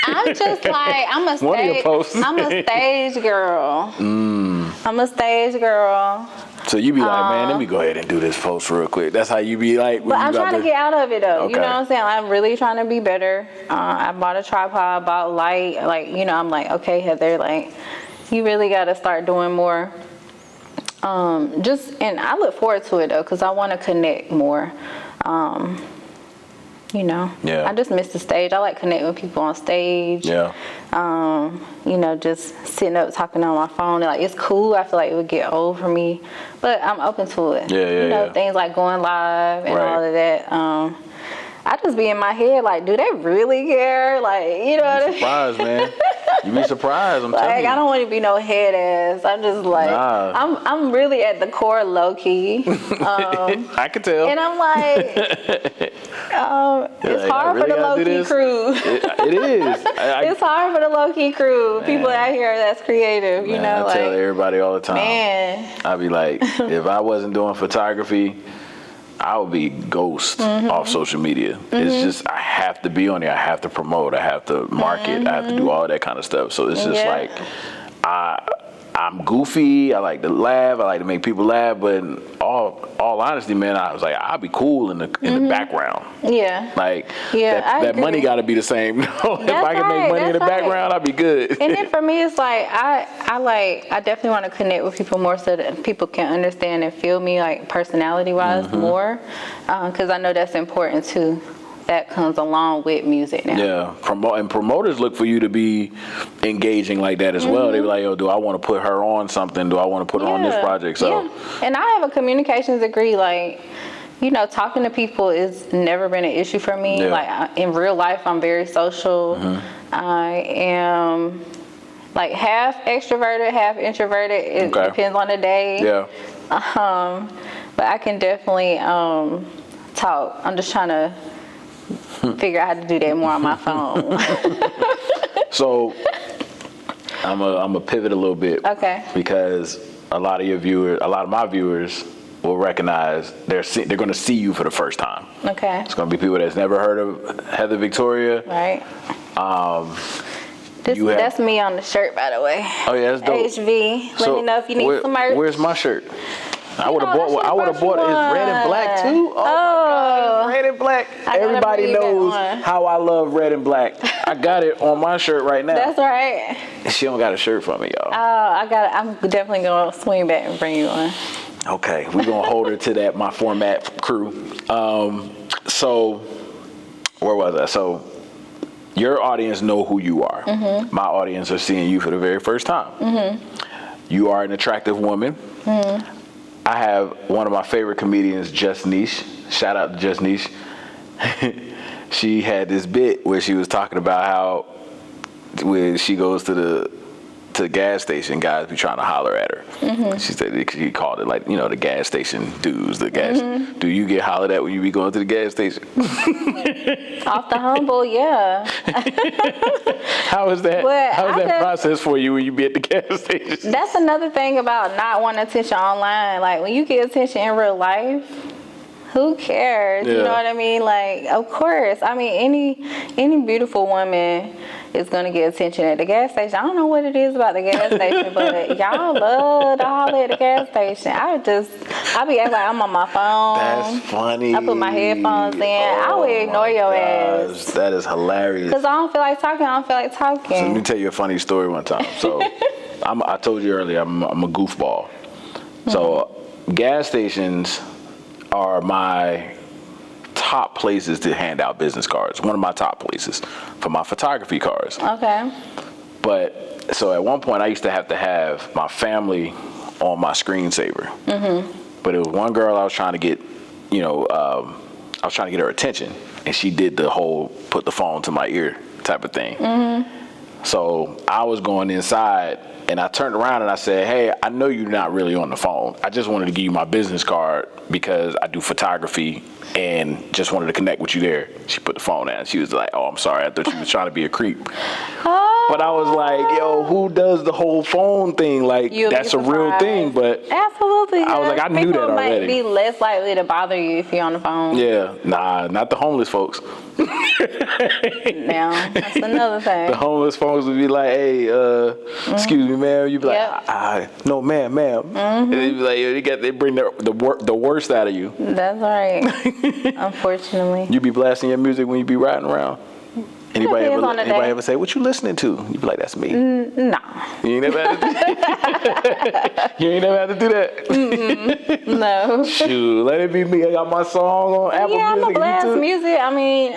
S1: I'm I'm just like,
S3: One of your posts.
S1: I'm a stage girl. I'm a stage girl.
S3: So you be like, man, let me go ahead and do this post real quick. That's how you be like.
S1: But I'm trying to get out of it though.
S3: Okay.
S1: You know what I'm saying? I'm really trying to be better. I bought a tripod, bought light. Like, you know, I'm like, okay, Heather, like, you really got to start doing more. And I look forward to it though, because I want to connect more. You know, I just miss the stage. I like connecting with people on stage.
S3: Yeah.
S1: You know, just sitting up talking on my phone. Like, it's cool. I feel like it would get old for me, but I'm open to it. You know, things like going live and all of that. I just be in my head like, do they really care? Like, you know what I mean?
S3: Surprised, man. You be surprised. I'm telling you.
S1: I don't want to be no head ass. I'm just like, I'm really at the core low key.
S3: I can tell.
S1: And I'm like, it's hard for the low key crew.
S3: It is.
S1: It's hard for the low key crew. Man. People out here that's creative. You know,
S3: I tell everybody all the time.
S1: Man,
S3: I be like, if I wasn't doing photography, I would be ghost off social media. It's just, I have to be on there. I have to promote. I have to market. I have to do all that kind of stuff. So it's just like, I'm goofy. I like to laugh. I like to make people laugh. But in all honesty, man, I was like, I'll be cool in the background.
S1: Yeah.
S3: Like, that money got to be the same. If I can make money in the background, I'll be good.
S1: And then for me, it's like, I definitely want to connect with people more so that people can understand and feel me, like, personality-wise more. Because I know that's important, too. That comes along with music now. Yeah,
S3: and promoters look for you to be engaging like that as well. They be like, yo, do I want to put her on something? Do I want to put her on this project? So,
S1: and I have a communications degree. Like, you know, talking to people has never been an issue for me. Yeah. Like, in real life, I'm very social. I am, like, half extroverted, half introverted. It depends on the day. Yeah. But I can definitely talk. I'm just trying to figure out how to do that more on my phone.
S3: So I'm a pivot a little bit. Okay. Because a lot of my viewers will recognize they're going to see you for the first time. Okay. It's going to be people that's never heard of Heather Victoria. Right.
S1: That's me on the shirt, by the way.
S3: Oh yeah, that's dope.
S1: HV. Let me know if you need some merch.
S3: Where's my shirt? I would have bought it's red and black too. Oh my God, it's red and black. Everybody knows how I love red and black. I got it on my shirt right now.
S1: That's right.
S3: She don't got a shirt for me, y'all.
S1: Oh, I'm definitely gonna swing back and bring you one.
S3: Okay, we're gonna hold her to that, my format crew. So where was I? So your audience know who you are. My audience are seeing you for the very first time. You are an attractive woman. I have one of my favorite comedians, Just Niche. Shout out to Just Niche. She had this bit where she was talking about how when she goes to the gas station, guys be trying to holler at her. She said she called it, like, you know, the gas station dudes. The gas. Do you get hollered at when you be going to the gas station?
S1: Off the humble, yeah.
S3: How is that? How is that process for you when you be at the gas station?
S1: That's another thing about not wanting attention online. Like, when you get attention in real life, who cares? You know what I mean? Like, of course. I mean, any beautiful woman is going to get attention at the gas station. I don't know what it is about the gas station, but y'all love to holler at the gas station. I be acting like I'm on my phone.
S3: That's funny.
S1: I put my headphones in. I would ignore your ass.
S3: That is hilarious.
S1: Because I don't feel like talking.
S3: So let me tell you a funny story one time. So I told you earlier, I'm a goofball. So gas stations are my top places to hand out business cards. One of my top places for my photography cards. Okay. But so at one point I used to have my family on my screensaver. But it was one girl I was trying to get, I was trying to get her attention, and she did the whole put the phone to my ear type of thing. So I was going inside, and I turned around and I said, hey, I know you're not really on the phone. I just wanted to give you my business card because I do photography and just wanted to connect with you there. She put the phone down. She was like, oh, I'm sorry. I thought you was trying to be a creep. But I was like, yo, who does the whole phone thing? Like, that's a real thing. But
S1: absolutely,
S3: I was like, I knew that already.
S1: People might be less likely to bother you if you're on the phone.
S3: Yeah, nah, not the homeless folks.
S1: Now, that's another thing.
S3: The homeless folks would be like, hey, excuse me, ma'am. You'd be like, no, ma'am. And they'd be like, they bring the worst out of you.
S1: That's right. Unfortunately.
S3: You be blasting your music when you be riding around. Anybody ever say, what you listening to? You be like, that's me.
S1: No.
S3: You ain't never had to do that? You ain't never had to do that?
S1: No.
S3: Shoot, let it be me. I got my song on Apple Music.
S1: Yeah, I'm a blast music. I mean,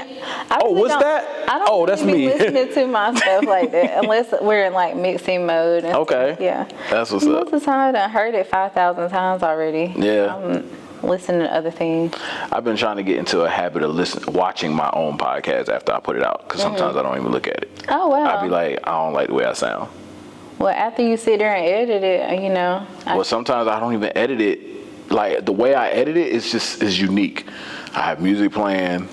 S1: I don't
S3: that's
S1: really
S3: me.
S1: be listening to my stuff like that unless we're in like mixing mode. And
S3: okay.
S1: stuff. Yeah.
S3: That's what's
S1: Most
S3: up.
S1: of the time, I done heard it 5,000 times already.
S3: Yeah.
S1: I'm listening to other things.
S3: I've been trying to get into a habit of watching my own podcast after I put it out because sometimes I don't even look at it.
S1: Oh, wow.
S3: I'd be like, I don't like the way I sound.
S1: Well, after you sit there and edit it, you know.
S3: Well, sometimes I don't even edit it. Like, the way I edit it is unique. I have music playing.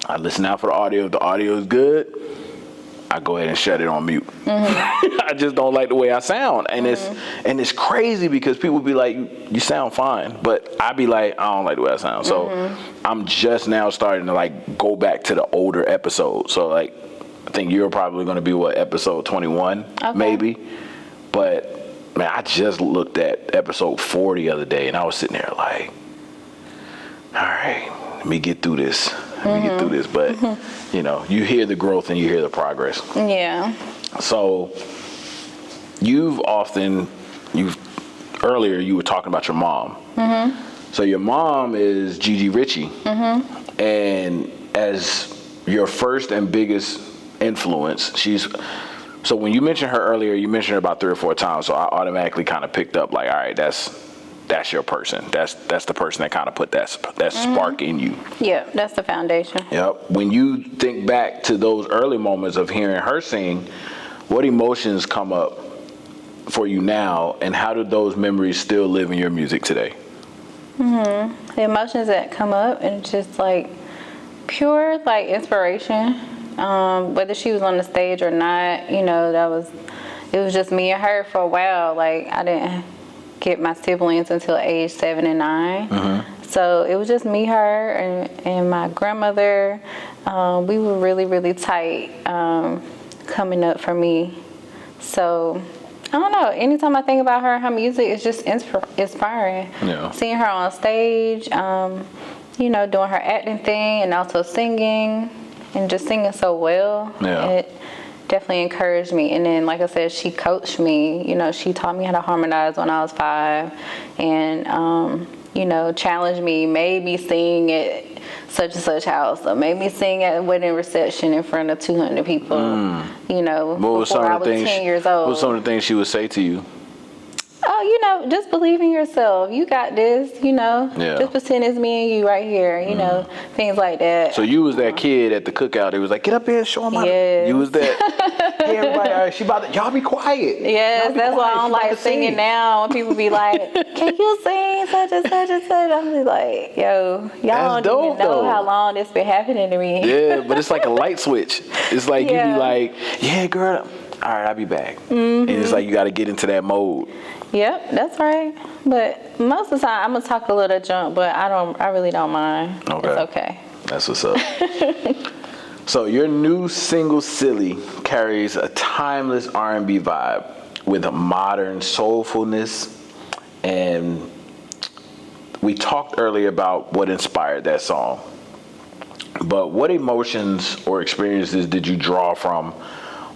S3: I listen out for the audio. If the audio is good, I go ahead and shut it on mute. I just don't like the way I sound. And it's crazy because people be like, you sound fine. But I be like, I don't like the way I sound. So I'm just now starting to like go back to the older episodes. So like, I think you're probably going to be episode 21, maybe. But man, I just looked at episode 4 the other day and I was sitting there like, all right, let me get through this. But you know, you hear the growth and you hear the progress.
S1: Yeah.
S3: So earlier you were talking about your mom. So your mom is Gigi Ritchie. And as your first and biggest influence, so when you mentioned her earlier, you mentioned her about 3 or 4 times. So I automatically kind of picked up like, all right, that's your person. That's the person that kind of put that spark in you.
S1: Yeah, that's the foundation.
S3: Yep. When you think back to those early moments of hearing her sing, what emotions come up for you now, and how do those memories still live in your music today?
S1: The emotions that come up, and just like pure like inspiration. Whether she was on the stage or not, you know, it was just me and her for a while. Like, I didn't get my siblings until age 7 and 9. So it was just me, her, and my grandmother. We were really, really tight coming up for me. So I don't know. Anytime I think about her and her music, it's just inspiring.
S3: Yeah.
S1: Seeing her on stage, you know, doing her acting thing and also singing and just singing so well.
S3: Yeah.
S1: It definitely encouraged me. And then, like I said, she coached me. You know, she taught me how to harmonize when I was 5, and you know, challenged me, made me sing at such and such house, or made me sing at a wedding reception in front of 200 people. You know, before I was 10 years old.
S3: What were some of the things she would say to you?
S1: Oh, you know, just believe in yourself. You got this, you know.
S3: Yeah.
S1: Just pretend it's me and you right here, you know, things like that.
S3: So you was that kid at the cookout. It was like, get up here and show them how.
S1: Yes.
S3: You was that. Hey, everybody, all right, y'all be quiet.
S1: Yes, that's why I don't like singing now. When people be like, can you sing such and such and such? I'm just like, yo, y'all don't even know how long this been happening to me.
S3: Yeah, but it's like a light switch. It's like you be like, yeah, girl, all right, I'll be back. And it's like you got to get into that mode.
S1: Yep, that's right. But most of the time, I'm gonna talk a little junk, but I really don't mind.
S3: Okay.
S1: It's okay.
S3: That's what's up. So your new single, Silly, carries a timeless R&B vibe with a modern soulfulness. And we talked earlier about what inspired that song. But what emotions or experiences did you draw from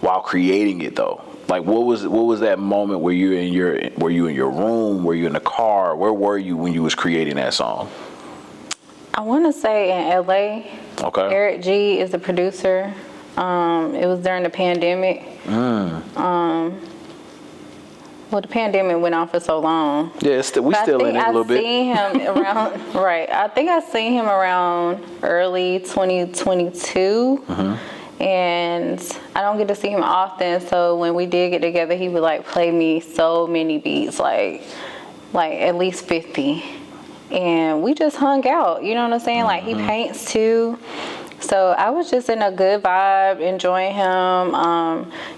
S3: while creating it, though? Like, what was that moment where you in your room? Were you in the car? Where were you when you was creating that song?
S1: I want to say in LA.
S3: Okay.
S1: Eric G is the producer. It was during the pandemic. Well, the pandemic went on for so long.
S3: Yeah, we still in it a little bit.
S1: I seen him around, right. I think I seen him around early 2022. and I don't get to see him often. So when we did get together, he would like play me so many beats, like at least 50, and we just hung out. You know what I'm saying? Like he paints too. So I was just in a good vibe, enjoying him.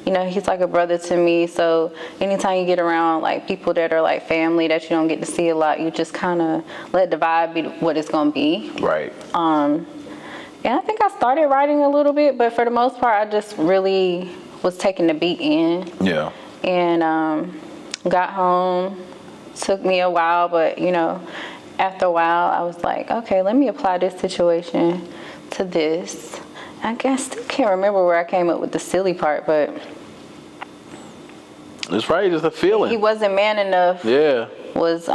S1: You know, he's like a brother to me. So anytime you get around like people that are like family that you don't get to see a lot, you just kind of let the vibe be what it's gonna be.
S3: Right.
S1: And I think I started writing a little bit, but for the most part, I just really was taking the beat in.
S3: Yeah.
S1: And got home. Took me a while, but you know, after a while, I was like, okay, let me apply this situation to this. I guess still can't remember where I came up with the silly part, but
S3: it's probably just a feeling.
S1: he wasn't man enough.
S3: Yeah.
S1: Was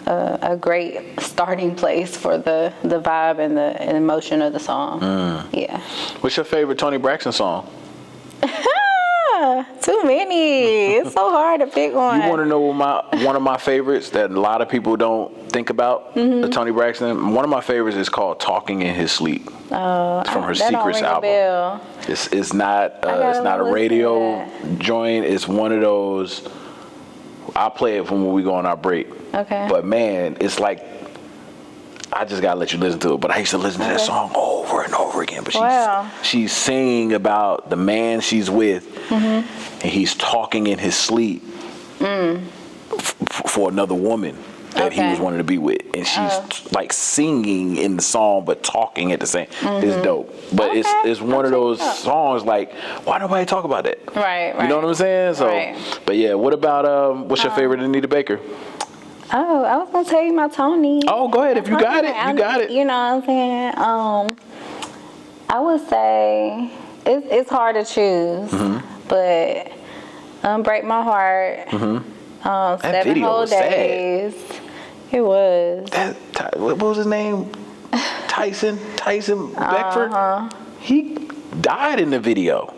S1: a great starting place for the vibe and the emotion of the song. Yeah.
S3: What's your favorite Toni Braxton song?
S1: Too many. It's so hard to pick one.
S3: You want to know one of my favorites that a lot of people don't think about? The Toni Braxton. One of my favorites is called "Talking in His Sleep." It's from her Secrets album. It's not a radio joint. It's one of those. I'll play it when we go on our break.
S1: Okay.
S3: But man, it's like I just gotta let you listen to it. But I used to listen to that song over and over again. But she's singing about the man she's with, and he's talking in his sleep for another woman that he was wanting to be with, and she's like singing in the song but talking at the same. It's dope. But it's one of those songs like, why nobody talk about that?
S1: Right.
S3: You know what I'm saying? So, but yeah. What about what's your favorite Anita Baker?
S1: Oh, I was gonna tell you my Tony.
S3: Oh, go ahead. If you got it, you got it.
S1: You know what I'm saying? I would say it's hard to choose, but Break My Heart. 7 Whole Days. Sad. It was.
S3: What was his name? Tyson Beckford. He died in the video.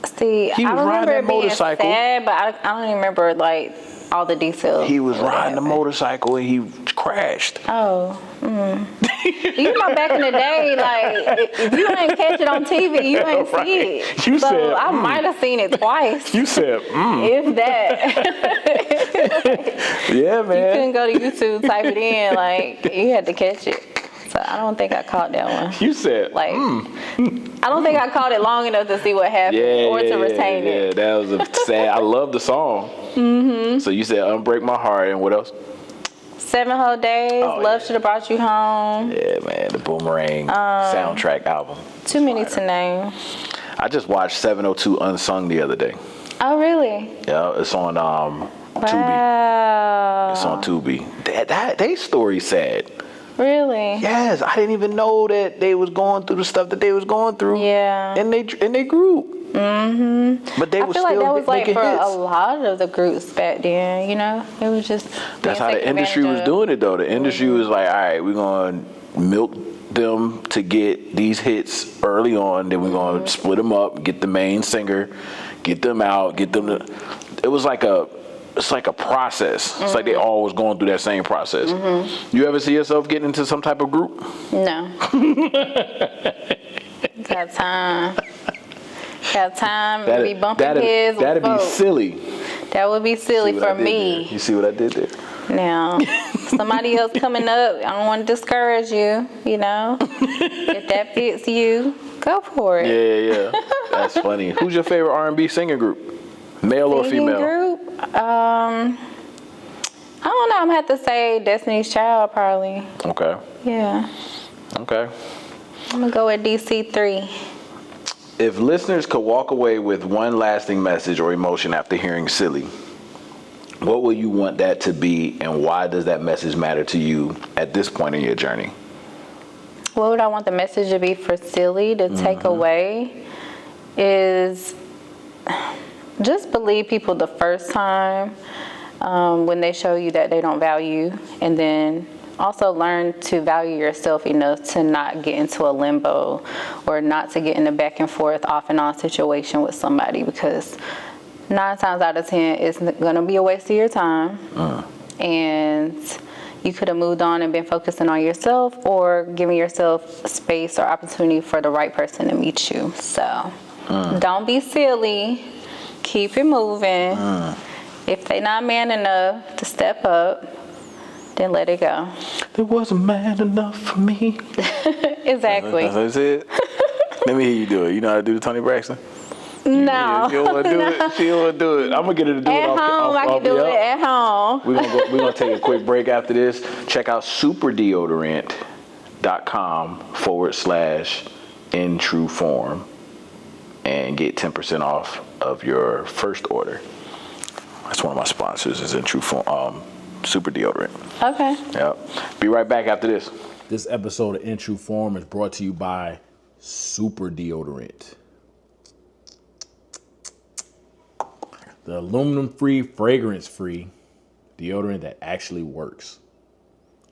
S1: See,
S3: he was
S1: I
S3: riding
S1: remember
S3: that motorcycle.
S1: Being sad, but I don't even remember like all the details.
S3: He was riding the motorcycle and he crashed.
S1: Oh. You know, back in the day, like if you ain't catch it on TV, you ain't see it.
S3: You
S1: so
S3: said,
S1: I might have seen it twice.
S3: You said,
S1: if that.
S3: Yeah, man.
S1: You couldn't go to YouTube, type it in, like you had to catch it. So I don't think I caught that one.
S3: You said,
S1: like, I don't think I caught it long enough to see what happened or to retain it.
S3: Yeah, that was a sad. I love the song. So you said Unbreak My Heart, and what else?
S1: 7 Whole Days. Love Should Have Brought You Home.
S3: Yeah, man, the Boomerang soundtrack album.
S1: Too many to name.
S3: I just watched 702 Unsung the other day.
S1: Oh, really?
S3: Yeah, it's on Tubi.
S1: Wow.
S3: It's on Tubi. They story sad.
S1: Really?
S3: Yes, I didn't even know that they was going through the stuff that they was going through.
S1: Yeah.
S3: And they grew. But they was still
S1: I feel like that was like for
S3: hits.
S1: a lot of the groups back then, you know? It was just
S3: that's how the industry was doing it, though. The industry was like, all right, we're going to milk them to get these hits early on. Then we're going to split them up, get the main singer, get them out, get them to... It was like it's like a process. It's like they all was going through that same process. You ever see yourself getting into some type of group?
S1: No. Got time. Got time to be bumping heads.
S3: That'd be silly.
S1: That would be silly for me.
S3: You see what I did there?
S1: Now, somebody else coming up, I don't want to discourage you, you know? If that fits you, go for it.
S3: Yeah. That's funny. Who's your favorite R&B singing group? Male or female?
S1: Group? I don't know. I'm going to have to say Destiny's Child, probably.
S3: Okay.
S1: Yeah.
S3: Okay.
S1: I'm going to go with DC3.
S3: If listeners could walk away with one lasting message or emotion after hearing Silly, what will you want that to be, and why does that message matter to you at this point in your journey?
S1: What would I want the message to be for Silly to take away is just believe people the first time when they show you that they don't value, and then also learn to value yourself enough to not get into a limbo or not to get in a back and forth off and on situation with somebody, because 9 times out of 10 it's going to be a waste of your time. And you could have moved on and been focusing on yourself, or giving yourself space or opportunity for the right person to meet you. So don't be silly. Keep it moving. If they not man enough to step up, then let it go.
S3: There wasn't man enough for me.
S1: Exactly.
S3: That's it. Let me hear you do it. You know how to do the Tony Braxton?
S1: No.
S3: You don't want to do it? She don't want to do it. I'm going to get her to do it.
S1: At home, I can do it at home.
S3: We're going to take a quick break after this. Check out superdeodorant.com/intrueform and get 10% off of your first order. That's one of my sponsors, is InTrueForm, Super Deodorant.
S1: Okay.
S3: Yep. Be right back after this.
S5: This episode of InTrueForm is brought to you by Super Deodorant. The aluminum-free, fragrance-free deodorant that actually works.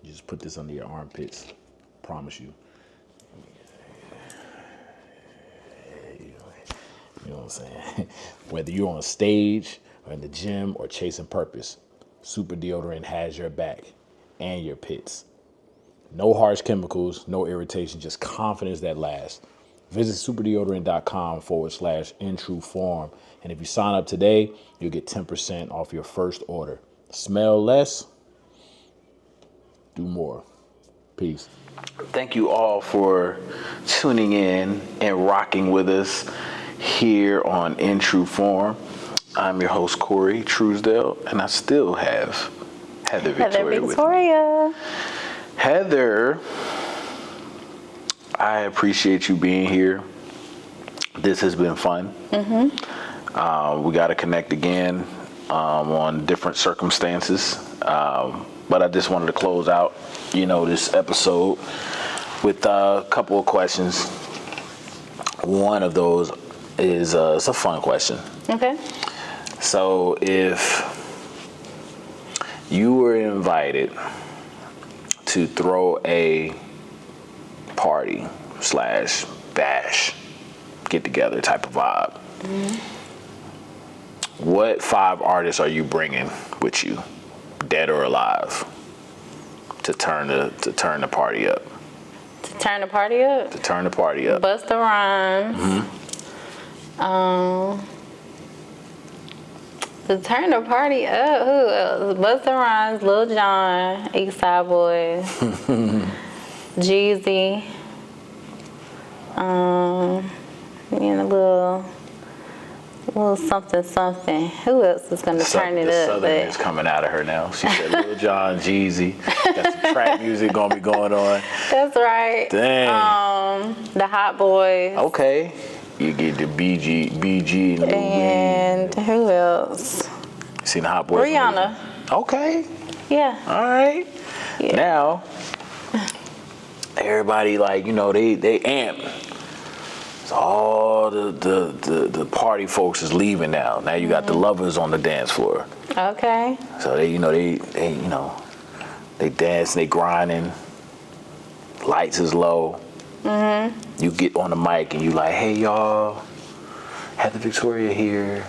S5: You just put this under your armpits. Promise you. You know what I'm saying? Whether you're on stage or in the gym or chasing purpose, Super Deodorant has your back and your pits. No harsh chemicals, no irritation, just confidence that lasts. Visit superdeodorant.com/intrueform. And if you sign up today, you'll get 10% off your first order. Smell less, do more. Peace.
S3: Thank you all for tuning in and rocking with us here on InTrueForm. I'm your host, Corey Truesdale, and I still have Heather Victoria with me. Heather, I appreciate you being here. This has been fun. We got to connect again on different circumstances. But I just wanted to close out, this episode with a couple of questions. One of those is it's a fun question.
S1: Okay.
S3: So if you were invited to throw a party / bash, get together type of vibe, what 5 artists are you bringing with you, dead or alive, to turn the party up?
S1: To turn the party up?
S3: To turn the party up.
S1: Busta Rhymes. To turn the party up, who else? Busta Rhymes, Lil Jon, Eastside Boys, Jeezy, and a little something. Who else is gonna turn it
S3: the
S1: up?
S3: Southern is coming out of her now. She said Lil Jon, Jeezy. Got some trap music gonna be going on.
S1: That's right.
S3: Dang.
S1: The Hot Boys.
S3: Okay. You get the BG and Lil
S1: And
S3: Wayne.
S1: who else?
S3: Seen the Hot Boys?
S1: Rihanna.
S3: Okay.
S1: Yeah.
S3: All right.
S1: Yeah.
S3: Now, everybody they amped. So all the party folks is leaving now. Now you got the lovers on the dance floor.
S1: Okay.
S3: So they dance, they grinding. Lights is low. You get on the mic and you like, hey y'all, Heather Victoria here.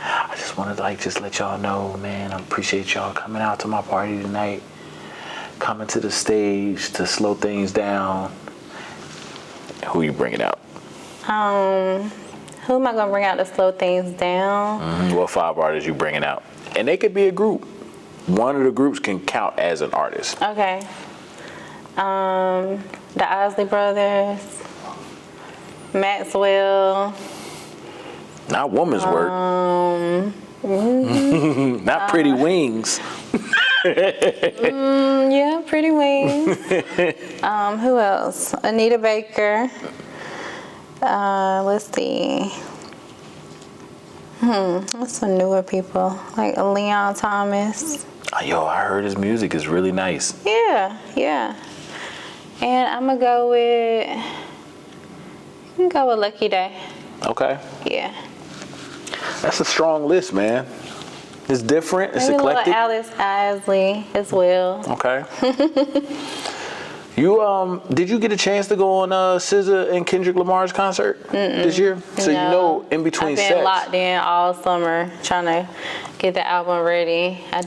S3: I just want to just let y'all know, man, I appreciate y'all coming out to my party tonight. Coming to the stage to slow things down. Who you bringing out?
S1: Who am I gonna bring out to slow things down?
S3: What 5 artists you bringing out? And they could be a group. One of the groups can count as an artist.
S1: Okay. The Isley Brothers, Maxwell.
S3: Not Woman's Work. Not Pretty Wings.
S1: Yeah, Pretty Wings. Who else? Anita Baker. Let's see. What's some newer people? Like Leon Thomas.
S3: Yo, I heard his music is really nice.
S1: Yeah. And I'm gonna go with Lucky Day.
S3: Okay.
S1: Yeah.
S3: That's a strong list, man. It's different. It's
S1: Maybe
S3: eclectic.
S1: a little Alice Isley as well.
S3: Okay. You did you get a chance to go on SZA and Kendrick Lamar's concert this year? So
S1: No.
S3: in between
S1: I've been
S3: sets.
S1: locked in all summer trying to get the album ready. I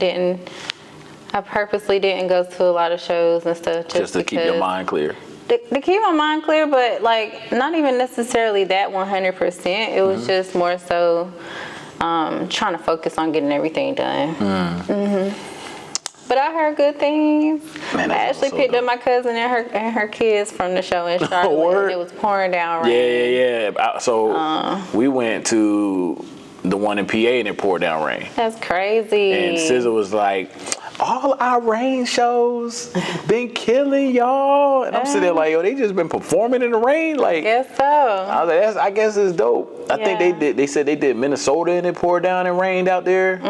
S1: I purposely didn't go to a lot of shows and stuff
S3: Just to keep your mind clear.
S1: To keep my mind clear, but like not even necessarily that 100%. It was just more so trying to focus on getting everything done. But I heard good things.
S3: Man,
S1: I actually picked up my cousin and her kids from the show in Charlotte.
S3: Word?
S1: And it was pouring down rain.
S3: Yeah. So we went to the one in PA and it poured down rain.
S1: That's crazy.
S3: And SZA was like, all our rain shows been killing y'all. And I'm sitting there like, yo, they just been performing in the rain? Like,
S1: Guess so.
S3: I was like, I guess it's dope. I think they said they did Minnesota and it poured down and rained out there.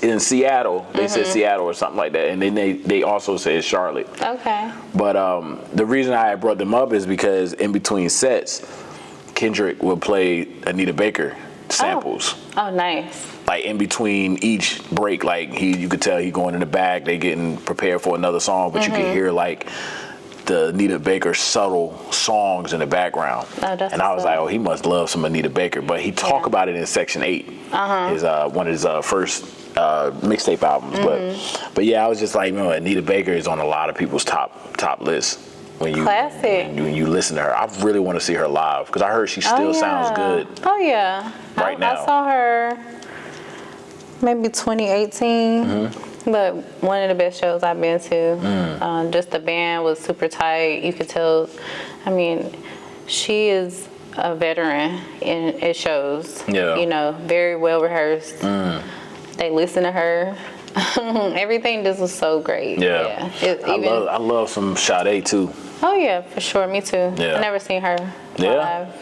S3: In Seattle. They said Seattle or something like that. And then they also said Charlotte.
S1: Okay.
S3: But the reason I brought them up is because in between sets, Kendrick would play Anita Baker samples.
S1: Oh, nice.
S3: Like in between each break, like you could tell he going in the back, they getting prepared for another song, but you could hear like the Anita Baker subtle songs in the background.
S1: Oh, that's
S3: and I was
S1: what's
S3: like,
S1: up.
S3: oh, he must love some Anita Baker. But he talked about it in Section 8, his one of his first mixtape albums. But yeah, I was just like, Anita Baker is on a lot of people's top list. When you listen to her, I really want to see her live because I heard she still sounds good.
S1: Oh yeah,
S3: right now.
S1: I saw her maybe 2018, but one of the best shows I've been to. Just the band was super tight. You could tell. I mean, she is a veteran, and it shows.
S3: Yeah.
S1: You know, very well rehearsed. They listen to her. Everything just was so great.
S3: Yeah. I love some Sade too.
S1: Oh yeah, for sure. Me too.
S3: Yeah.
S1: I never seen her live.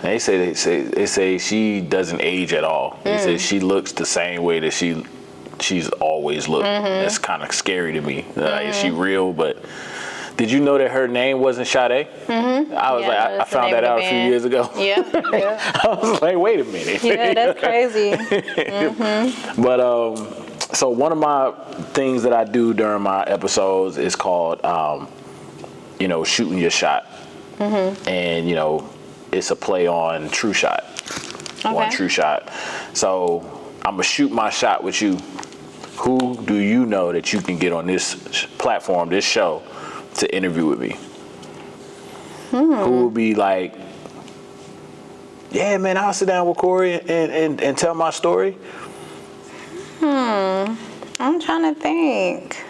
S3: They say she doesn't age at all. They say she looks the same way that she's always looked. It's kind of scary to me. Is she real? But did you know that her name wasn't Sade? I was I found that out a few years ago.
S1: Yeah.
S3: I was like, wait a minute.
S1: Yeah, that's crazy.
S3: But so one of my things that I do during my episodes is called shooting your shot. And it's a play on TrueShot. One TrueShot. So I'm gonna shoot my shot with you. Who do you know that you can get on this platform, this show, to interview with me? Who will be like, yeah, man, I'll sit down with Corey and tell my story?
S1: I'm trying to think.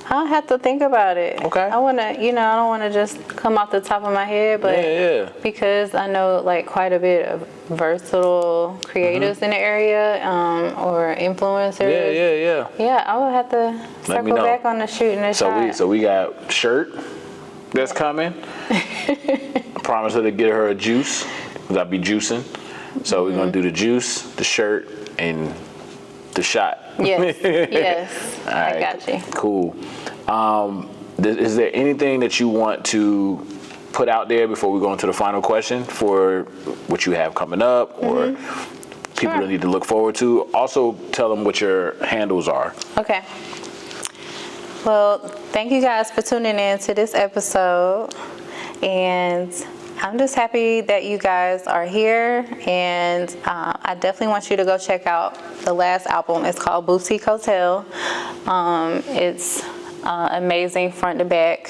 S1: I'll have to think about it.
S3: Okay.
S1: I don't want to just come off the top of my head, but because I know like quite a bit of versatile creatives in the area or influencers. Yeah, I will have to circle back on the shooting the shot.
S3: So we got Shirt that's coming. I promised her to get her a juice because I'll be juicing. So we're gonna do the juice, the shirt, and the shot.
S1: Yes.
S3: All right.
S1: I got you.
S3: Cool. Is there anything that you want to put out there before we go into the final question for what you have coming up or people that need to look forward to? Also, tell them what your handles are.
S1: Okay. Well, thank you guys for tuning in to this episode. And I'm just happy that you guys are here, and I definitely want you to go check out the last album. It's called Boutique Hotel. It's amazing front to back.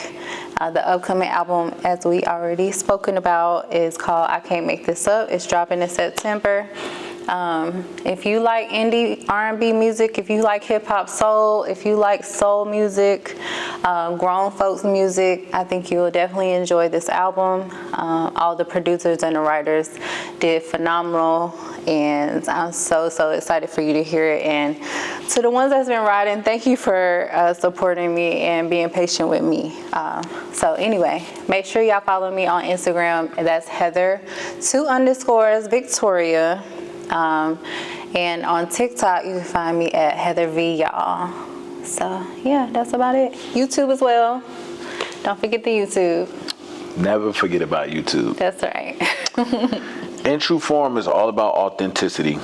S1: The upcoming album, as we already spoken about, is called I Can't Make This Up. It's dropping in September. If you like indie R&B music, if you like hip hop soul, if you like soul music, grown folks music, I think you'll definitely enjoy this album. All the producers and the writers did phenomenal, and I'm so excited for you to hear it. And to the ones that's been writing, thank you for supporting me and being patient with me. So anyway, make sure y'all follow me on Instagram. That's Heather_Victoria. And on TikTok, you can find me at HeatherV, y'all. So, yeah, that's about it. YouTube as well. Don't forget the YouTube.
S3: Never forget about YouTube.
S1: That's right.
S3: In True Form is all about authenticity,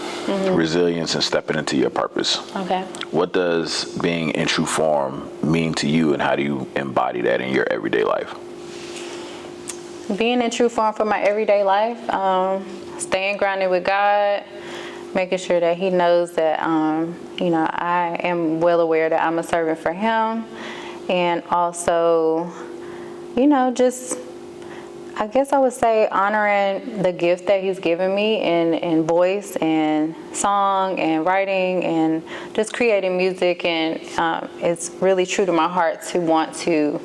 S3: resilience, and stepping into your purpose.
S1: Okay.
S3: What does being in True Form mean to you, and how do you embody that in your everyday life?
S1: Being in True Form for my everyday life, staying grounded with God, making sure that he knows that, you know, I am well aware that I'm a servant for him. And also, you know, just, I guess I would say honoring the gift that he's given me in voice and song and writing and just creating music. And it's really true to my heart to want to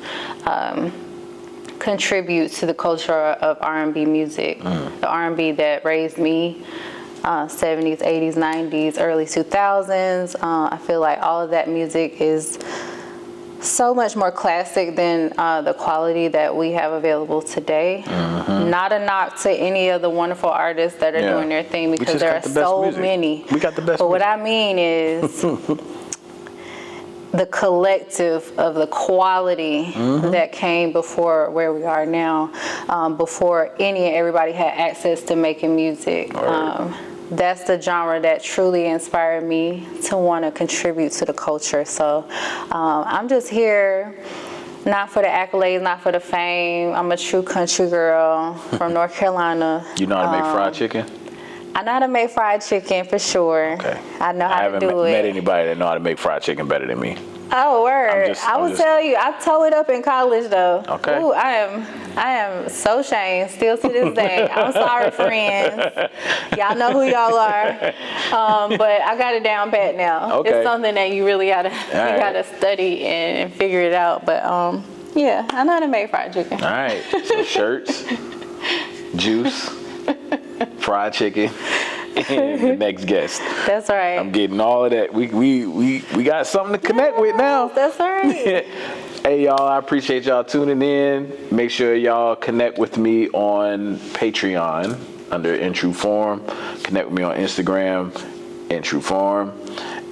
S1: contribute to the culture of R&B music, the R&B that raised me, 70s, 80s, 90s, early 2000s. I feel like all of that music is so much more classic than the quality that we have available today. Not a knock to any of the wonderful artists that are doing their thing, because there are so many.
S3: We got the best
S1: But what
S3: music.
S1: I mean is the collective of the quality that came before where we are now, before any and everybody had access to making music. That's the genre that truly inspired me to want to contribute to the culture. So I'm just here, not for the accolades, not for the fame. I'm a true country girl from North Carolina.
S3: You know how to make fried chicken?
S1: I know how to make fried chicken for sure.
S3: Okay.
S1: I know how to do it.
S3: I haven't met anybody that know how to make fried chicken better than me.
S1: Oh, word. I will tell you, I tore it up in college though.
S3: Okay.
S1: Ooh, I am so ashamed still to this day. I'm sorry, friends. Y'all know who y'all are. But I got it down pat now.
S3: Okay.
S1: It's something that you really gotta study and figure it out. But yeah, I know how to make fried chicken.
S3: All right. So shirts, juice, fried chicken, and the next guest.
S1: That's right.
S3: I'm getting all of that. We got something to connect with now.
S1: That's right.
S3: Hey y'all, I appreciate y'all tuning in. Make sure y'all connect with me on Patreon under In True Form. Connect with me on Instagram, In True Form.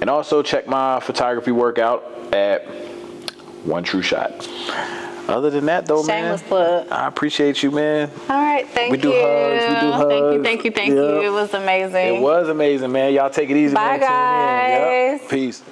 S3: And also check my photography workout at One True Shot. Other than that though,
S1: Shameless plug.
S3: I appreciate you, man.
S1: All right, thank you.
S3: We do hugs.
S1: Thank you. It was amazing.
S3: It was amazing, man. Y'all take it easy,
S1: Bye,
S3: man. Tune in. Yep.
S1: guys.
S3: Peace.